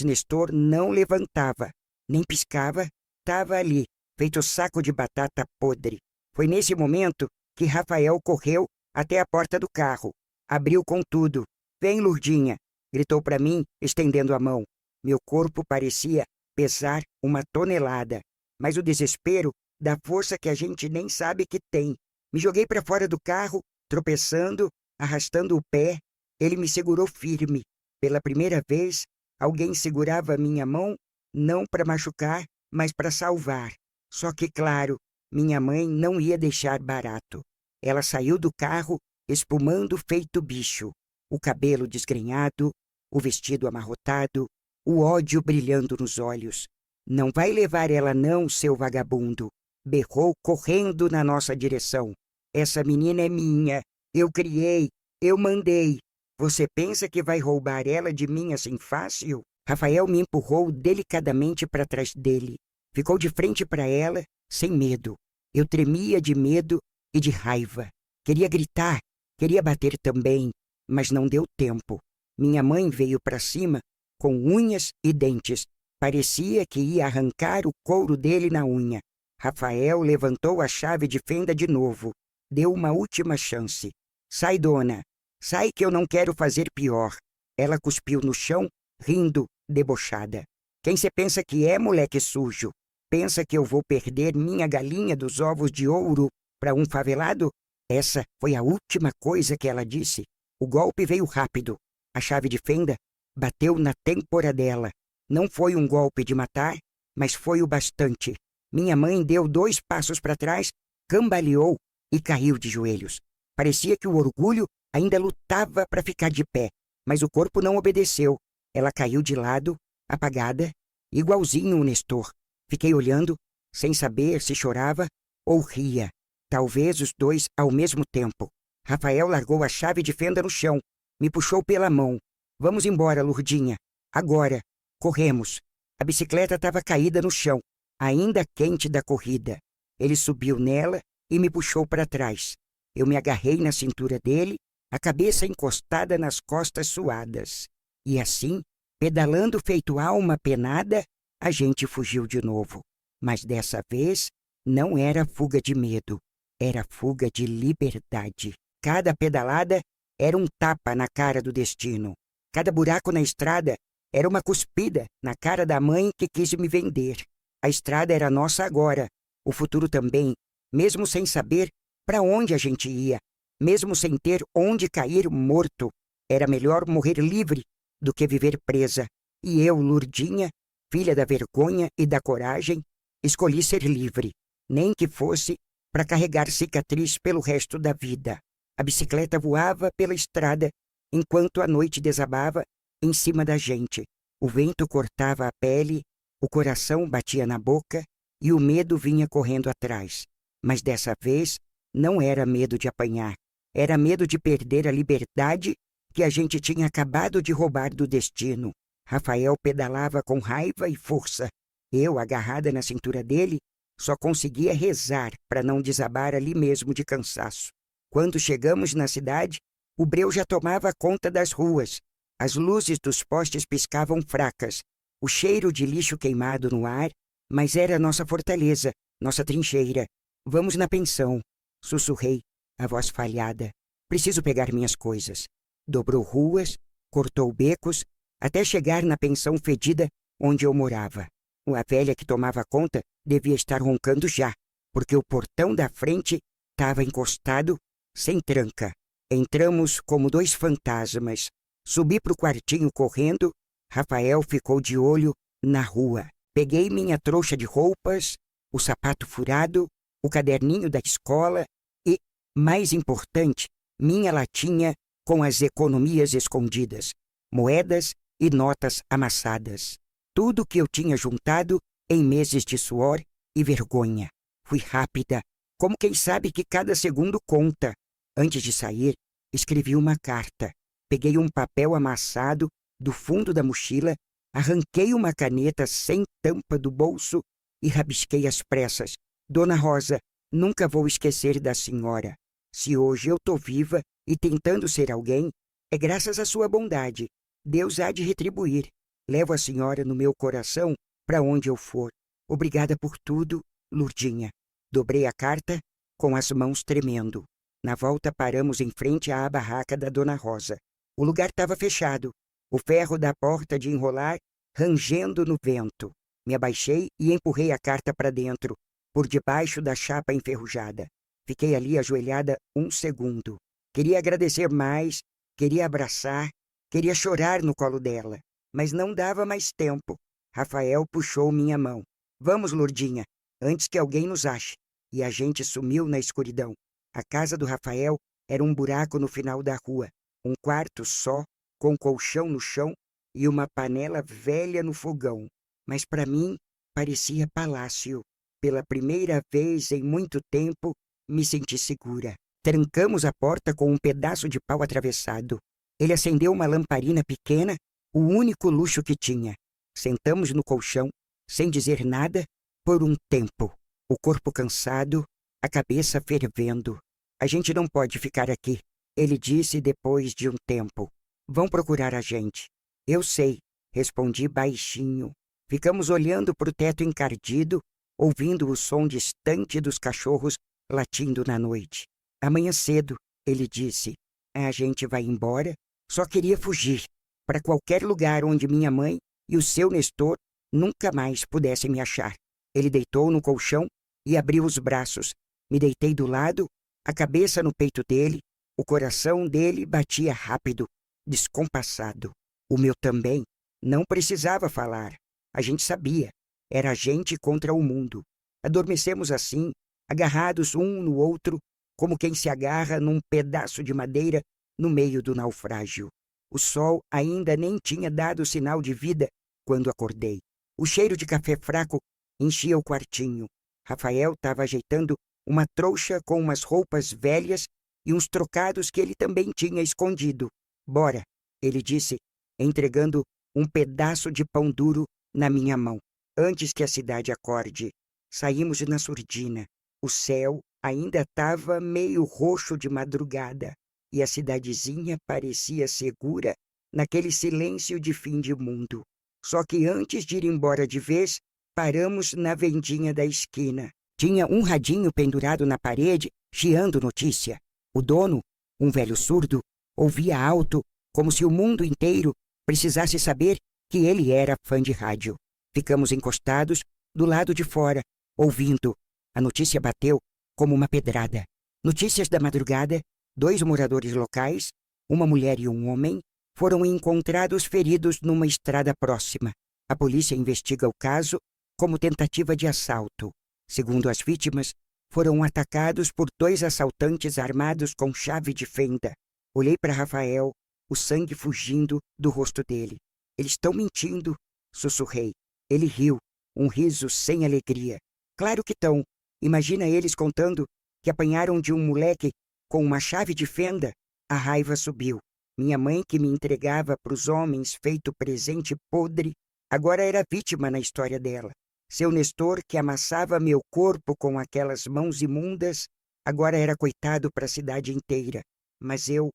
Nestor não levantava, nem piscava, estava ali, feito saco de batata podre. Foi nesse momento que Rafael correu até a porta do carro. Abriu com tudo. Vem, Lurdinha, gritou para mim, estendendo a mão. Meu corpo parecia pesar uma tonelada, mas o desespero dá força que a gente nem sabe que tem. Me joguei para fora do carro, tropeçando, arrastando o pé. Ele me segurou firme. Pela primeira vez, alguém segurava minha mão, não para machucar, mas para salvar. Só que, claro, minha mãe não ia deixar barato. Ela saiu do carro, espumando feito bicho. O cabelo desgrenhado, o vestido amarrotado, o ódio brilhando nos olhos. Não vai levar ela não, seu vagabundo. Berrou correndo na nossa direção. Essa menina é minha. Eu criei. Eu mandei. Você pensa que vai roubar ela de mim assim fácil? Rafael me empurrou delicadamente para trás dele. Ficou de frente para ela, sem medo. Eu tremia de medo e de raiva. Queria gritar, queria bater também, mas não deu tempo. Minha mãe veio para cima com unhas e dentes. Parecia que ia arrancar o couro dele na unha. Rafael levantou a chave de fenda de novo. Deu uma última chance. Sai, dona. Sai que eu não quero fazer pior. Ela cuspiu no chão, rindo, debochada. Quem você pensa que é, moleque sujo? Pensa que eu vou perder minha galinha dos ovos de ouro para um favelado? Essa foi a última coisa que ela disse. O golpe veio rápido. A chave de fenda bateu na têmpora dela. Não foi um golpe de matar, mas foi o bastante. Minha mãe deu 2 passos para trás, cambaleou e caiu de joelhos. Parecia que o orgulho ainda lutava para ficar de pé, mas o corpo não obedeceu. Ela caiu de lado, apagada, igualzinho o Nestor. Fiquei olhando, sem saber se chorava ou ria. Talvez os dois ao mesmo tempo. Rafael largou a chave de fenda no chão, me puxou pela mão. Vamos embora, Lurdinha. Agora. Corremos. A bicicleta estava caída no chão, ainda quente da corrida. Ele subiu nela e me puxou para trás. Eu me agarrei na cintura dele, a cabeça encostada nas costas suadas. E assim, pedalando feito alma penada, a gente fugiu de novo. Mas dessa vez, não era fuga de medo, era fuga de liberdade. Cada pedalada era um tapa na cara do destino. Cada buraco na estrada era uma cuspida na cara da mãe que quis me vender. A estrada era nossa agora, o futuro também, mesmo sem saber para onde a gente ia, mesmo sem ter onde cair morto. Era melhor morrer livre do que viver presa. E eu, Lurdinha, filha da vergonha e da coragem, escolhi ser livre, nem que fosse para carregar cicatriz pelo resto da vida. A bicicleta voava pela estrada, enquanto a noite desabava em cima da gente. O vento cortava a pele, o coração batia na boca e o medo vinha correndo atrás. Mas dessa vez não era medo de apanhar, era medo de perder a liberdade que a gente tinha acabado de roubar do destino. Rafael pedalava com raiva e força. Eu, agarrada na cintura dele, só conseguia rezar para não desabar ali mesmo de cansaço. Quando chegamos na cidade, o breu já tomava conta das ruas. As luzes dos postes piscavam fracas. O cheiro de lixo queimado no ar, mas era nossa fortaleza, nossa trincheira. Vamos na pensão, sussurrei, a voz falhada. Preciso pegar minhas coisas. Dobrou ruas, cortou becos, até chegar na pensão fedida onde eu morava. A velha que tomava conta devia estar roncando já, porque o portão da frente estava encostado, sem tranca. Entramos como dois fantasmas. Subi para o quartinho correndo. Rafael ficou de olho na rua. Peguei minha trouxa de roupas, o sapato furado, o caderninho da escola e, mais importante, minha latinha com as economias escondidas, moedas e notas amassadas. Tudo que eu tinha juntado em meses de suor e vergonha. Fui rápida, como quem sabe que cada segundo conta. Antes de sair, escrevi uma carta. Peguei um papel amassado do fundo da mochila, arranquei uma caneta sem tampa do bolso e rabisquei às pressas. Dona Rosa, nunca vou esquecer da senhora. Se hoje eu tô viva e tentando ser alguém, é graças à sua bondade. Deus há de retribuir. Levo a senhora no meu coração para onde eu for. Obrigada por tudo, Lurdinha. Dobrei a carta com as mãos tremendo. Na volta paramos em frente à barraca da Dona Rosa. O lugar estava fechado, o ferro da porta de enrolar rangendo no vento. Me abaixei e empurrei a carta para dentro, por debaixo da chapa enferrujada. Fiquei ali ajoelhada um segundo. Queria agradecer mais, queria abraçar, queria chorar no colo dela. Mas não dava mais tempo. Rafael puxou minha mão. Vamos, Lurdinha, antes que alguém nos ache. E a gente sumiu na escuridão. A casa do Rafael era um buraco no final da rua. Um quarto só, com colchão no chão e uma panela velha no fogão. Mas para mim, parecia palácio. Pela primeira vez em muito tempo, me senti segura. Trancamos a porta com um pedaço de pau atravessado. Ele acendeu uma lamparina pequena, o único luxo que tinha. Sentamos no colchão, sem dizer nada, por um tempo. O corpo cansado, a cabeça fervendo. A gente não pode ficar aqui, ele disse depois de um tempo. Vão procurar a gente. Eu sei, respondi baixinho. Ficamos olhando para o teto encardido, ouvindo o som distante dos cachorros latindo na noite. Amanhã cedo, ele disse. A gente vai embora. Só queria fugir para qualquer lugar onde minha mãe e o seu Nestor nunca mais pudessem me achar. Ele deitou no colchão e abriu os braços. Me deitei do lado, a cabeça no peito dele. O coração dele batia rápido, descompassado. O meu também. Não precisava falar. A gente sabia. Era a gente contra o mundo. Adormecemos assim, agarrados um no outro, como quem se agarra num pedaço de madeira no meio do naufrágio. O sol ainda nem tinha dado sinal de vida quando acordei. O cheiro de café fraco enchia o quartinho. Rafael estava ajeitando uma trouxa com umas roupas velhas e uns trocados que ele também tinha escondido. Bora, ele disse, entregando um pedaço de pão duro na minha mão. Antes que a cidade acorde, saímos na surdina. O céu ainda estava meio roxo de madrugada e a cidadezinha parecia segura naquele silêncio de fim de mundo. Só que antes de ir embora de vez, paramos na vendinha da esquina. Tinha um radinho pendurado na parede, chiando notícia. O dono, um velho surdo, ouvia alto, como se o mundo inteiro precisasse saber que ele era fã de rádio. Ficamos encostados do lado de fora, ouvindo. A notícia bateu como uma pedrada. Notícias da madrugada: 2 moradores locais, uma mulher e um homem, foram encontrados feridos numa estrada próxima. A polícia investiga o caso como tentativa de assalto. Segundo as vítimas, foram atacados por 2 assaltantes armados com chave de fenda. Olhei para Rafael, o sangue fugindo do rosto dele. Eles estão mentindo, sussurrei. Ele riu, um riso sem alegria. Claro que estão. Imagina eles contando que apanharam de um moleque com uma chave de fenda. A raiva subiu. Minha mãe, que me entregava para os homens feito presente podre, agora era vítima na história dela. Seu Nestor, que amassava meu corpo com aquelas mãos imundas, agora era coitado para a cidade inteira. Mas eu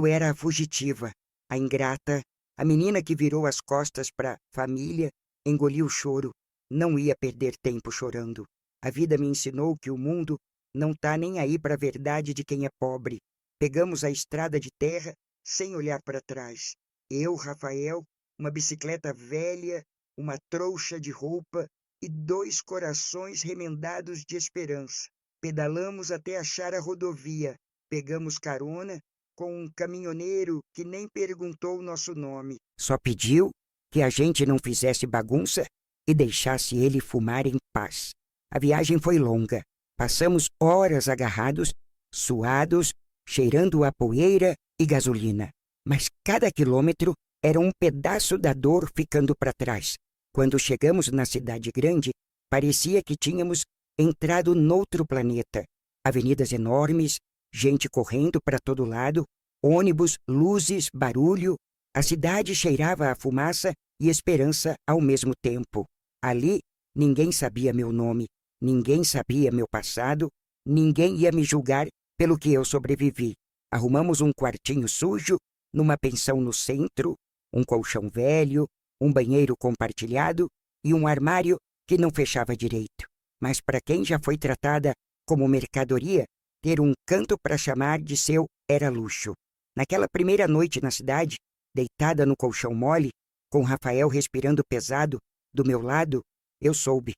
era a fugitiva, a ingrata, a menina que virou as costas para a família, engoliu o choro. Não ia perder tempo chorando. A vida me ensinou que o mundo não tá nem aí para a verdade de quem é pobre. Pegamos a estrada de terra sem olhar para trás. Eu, Rafael, uma bicicleta velha, uma trouxa de roupa e 2 corações remendados de esperança. Pedalamos até achar a rodovia. Pegamos carona com um caminhoneiro que nem perguntou o nosso nome. Só pediu que a gente não fizesse bagunça e deixasse ele fumar em paz. A viagem foi longa. Passamos horas agarrados, suados, cheirando a poeira e gasolina. Mas cada quilômetro era um pedaço da dor ficando para trás. Quando chegamos na cidade grande, parecia que tínhamos entrado noutro planeta. Avenidas enormes, gente correndo para todo lado, ônibus, luzes, barulho. A cidade cheirava a fumaça e esperança ao mesmo tempo. Ali, ninguém sabia meu nome, ninguém sabia meu passado, ninguém ia me julgar pelo que eu sobrevivi. Arrumamos um quartinho sujo, numa pensão no centro, um colchão velho, um banheiro compartilhado e um armário que não fechava direito. Mas para quem já foi tratada como mercadoria, ter um canto para chamar de seu era luxo. Naquela primeira noite na cidade, deitada no colchão mole, com Rafael respirando pesado do meu lado, eu soube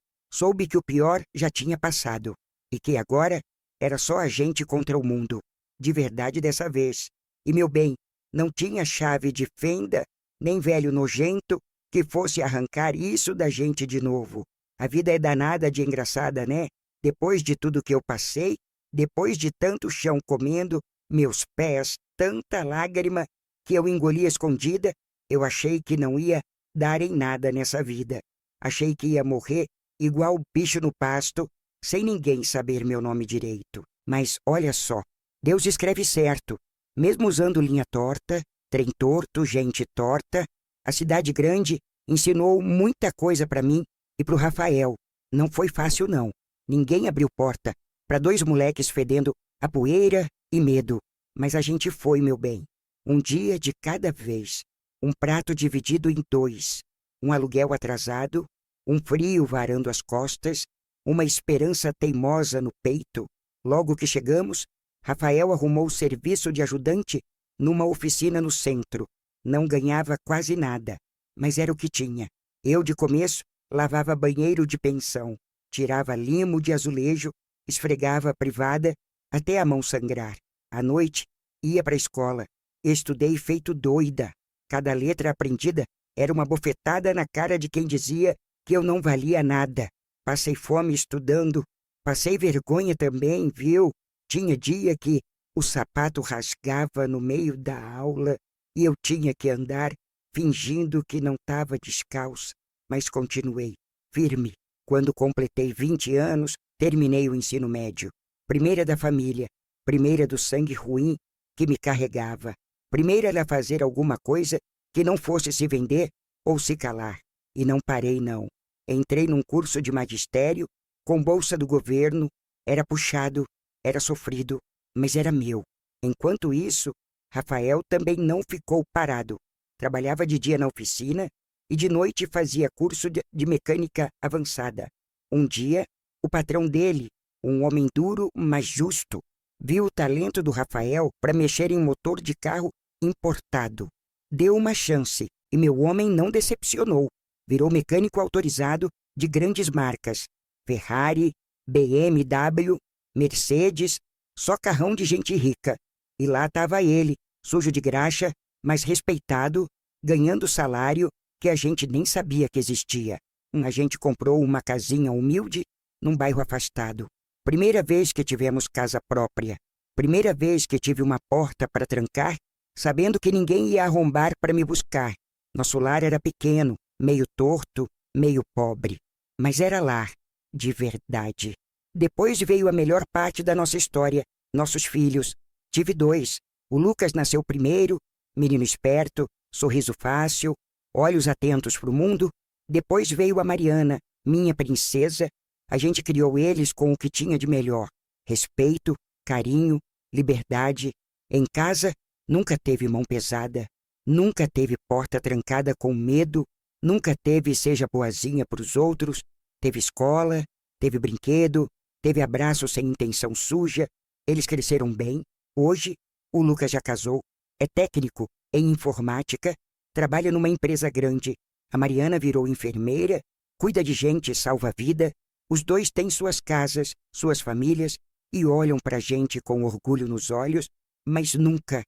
que o pior já tinha passado e que agora era só a gente contra o mundo, de verdade dessa vez. E, meu bem, não tinha chave de fenda, nem velho nojento que fosse arrancar isso da gente de novo. A vida é danada de engraçada, né? Depois de tudo que eu passei, depois de tanto chão comendo, meus pés, tanta lágrima que eu engoli escondida, eu achei que não ia dar em nada nessa vida. Achei que ia morrer igual bicho no pasto, sem ninguém saber meu nome direito. Mas olha só, Deus escreve certo. Mesmo usando linha torta, trem torto, gente torta, a cidade grande ensinou muita coisa para mim e para o Rafael. Não foi fácil, não. Ninguém abriu porta para 2 moleques fedendo a poeira e medo. Mas a gente foi, meu bem. Um dia de cada vez. Um prato dividido em 2. Um aluguel atrasado, um frio varando as costas, uma esperança teimosa no peito. Logo que chegamos, Rafael arrumou serviço de ajudante numa oficina no centro. Não ganhava quase nada, mas era o que tinha. Eu, de começo, lavava banheiro de pensão, tirava limo de azulejo, esfregava a privada até a mão sangrar. À noite, ia para a escola. Estudei feito doida. Cada letra aprendida era uma bofetada na cara de quem dizia que eu não valia nada. Passei fome estudando. Passei vergonha também, viu? Tinha dia que o sapato rasgava no meio da aula e eu tinha que andar fingindo que não estava descalça, mas continuei, firme. Quando completei 20 anos, terminei o ensino médio. Primeira da família, primeira do sangue ruim que me carregava. Primeira a fazer alguma coisa que não fosse se vender ou se calar. E não parei, não. Entrei num curso de magistério, com bolsa do governo, era puxado, era sofrido, mas era meu. Enquanto isso, Rafael também não ficou parado. Trabalhava de dia na oficina e de noite fazia curso de mecânica avançada. Um dia, o patrão dele, um homem duro, mas justo, viu o talento do Rafael para mexer em motor de carro importado. Deu uma chance e meu homem não decepcionou. Virou mecânico autorizado de grandes marcas. Ferrari, BMW, Mercedes, só carrão de gente rica. E lá estava ele, sujo de graxa, mas respeitado, ganhando salário que a gente nem sabia que existia. A gente comprou uma casinha humilde num bairro afastado. Primeira vez que tivemos casa própria. Primeira vez que tive uma porta para trancar, sabendo que ninguém ia arrombar para me buscar. Nosso lar era pequeno, meio torto, meio pobre. Mas era lar, de verdade. Depois veio a melhor parte da nossa história, nossos filhos. Tive 2. O Lucas nasceu primeiro, menino esperto, sorriso fácil, olhos atentos para o mundo. Depois veio a Mariana, minha princesa. A gente criou eles com o que tinha de melhor. Respeito, carinho, liberdade. Em casa, nunca teve mão pesada. Nunca teve porta trancada com medo. Nunca teve seja boazinha para os outros. Teve escola, teve brinquedo, teve abraço sem intenção suja. Eles cresceram bem. Hoje, o Lucas já casou. É técnico em informática. Trabalha numa empresa grande. A Mariana virou enfermeira. Cuida de gente, salva a vida. Os 2 têm suas casas, suas famílias e olham para a gente com orgulho nos olhos, mas nunca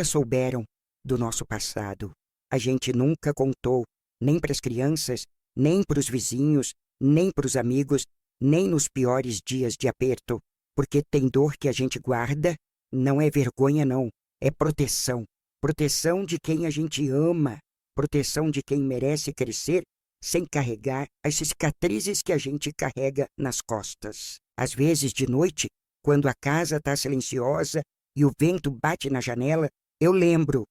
souberam do nosso passado. A gente nunca contou, nem para as crianças, nem para os vizinhos, nem para os amigos, nem nos piores dias de aperto, porque tem dor que a gente guarda, não é vergonha não, é proteção. Proteção de quem a gente ama, proteção de quem merece crescer sem carregar as cicatrizes que a gente carrega nas costas. Às vezes, de noite, quando a casa está silenciosa e o vento bate na janela, eu lembro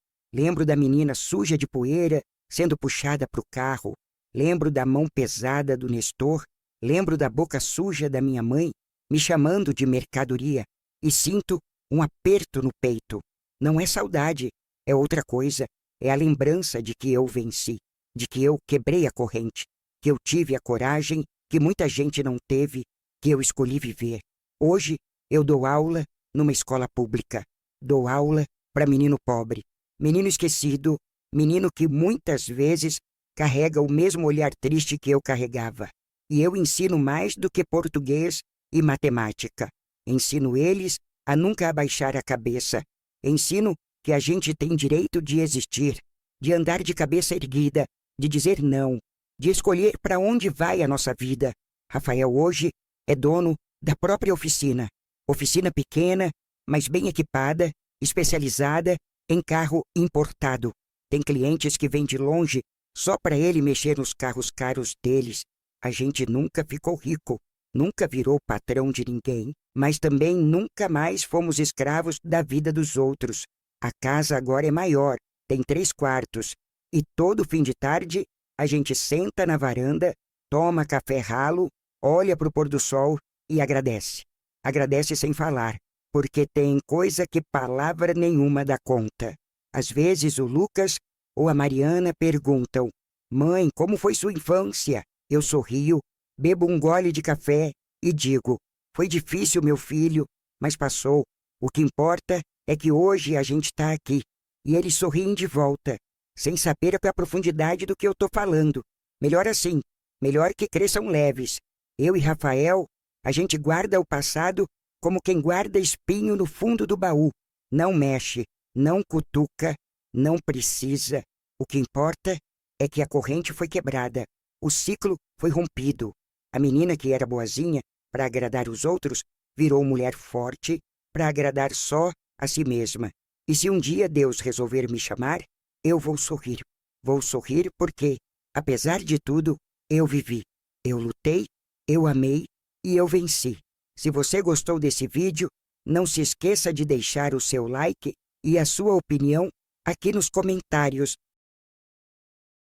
da menina suja de poeira sendo puxada para o carro, lembro da mão pesada do Nestor, lembro da boca suja da minha mãe me chamando de mercadoria e sinto um aperto no peito. Não é saudade, é outra coisa, é a lembrança de que eu venci, de que eu quebrei a corrente, que eu tive a coragem que muita gente não teve, que eu escolhi viver. Hoje eu dou aula numa escola pública, dou aula para menino pobre, menino esquecido, menino que muitas vezes carrega o mesmo olhar triste que eu carregava. E eu ensino mais do que português e matemática. Ensino eles a nunca abaixar a cabeça. Ensino que a gente tem direito de existir, de andar de cabeça erguida, de dizer não, de escolher para onde vai a nossa vida. Rafael hoje é dono da própria oficina. Oficina pequena, mas bem equipada, especializada em carro importado. Tem clientes que vêm de longe só para ele mexer nos carros caros deles. A gente nunca ficou rico, nunca virou patrão de ninguém, mas também nunca mais fomos escravos da vida dos outros. A casa agora é maior, tem 3 quartos, e todo fim de tarde a gente senta na varanda, toma café ralo, olha para o pôr do sol e agradece. Agradece sem falar, porque tem coisa que palavra nenhuma dá conta. Às vezes o Lucas ou a Mariana perguntam: "Mãe, como foi sua infância?" Eu sorrio, bebo um gole de café e digo: "Foi difícil, meu filho, mas passou. O que importa é que hoje a gente está aqui." E eles sorriem de volta, sem saber a profundidade do que eu estou falando. Melhor assim, melhor que cresçam leves. Eu e Rafael, a gente guarda o passado como quem guarda espinho no fundo do baú. Não mexe, não cutuca, não precisa. O que importa é que a corrente foi quebrada, o ciclo foi rompido. A menina que era boazinha para agradar os outros virou mulher forte, para agradar só a si mesma. E se um dia Deus resolver me chamar, eu vou sorrir. Vou sorrir porque, apesar de tudo, eu vivi. Eu lutei, eu amei e eu venci. Se você gostou desse vídeo, não se esqueça de deixar o seu like e a sua opinião aqui nos comentários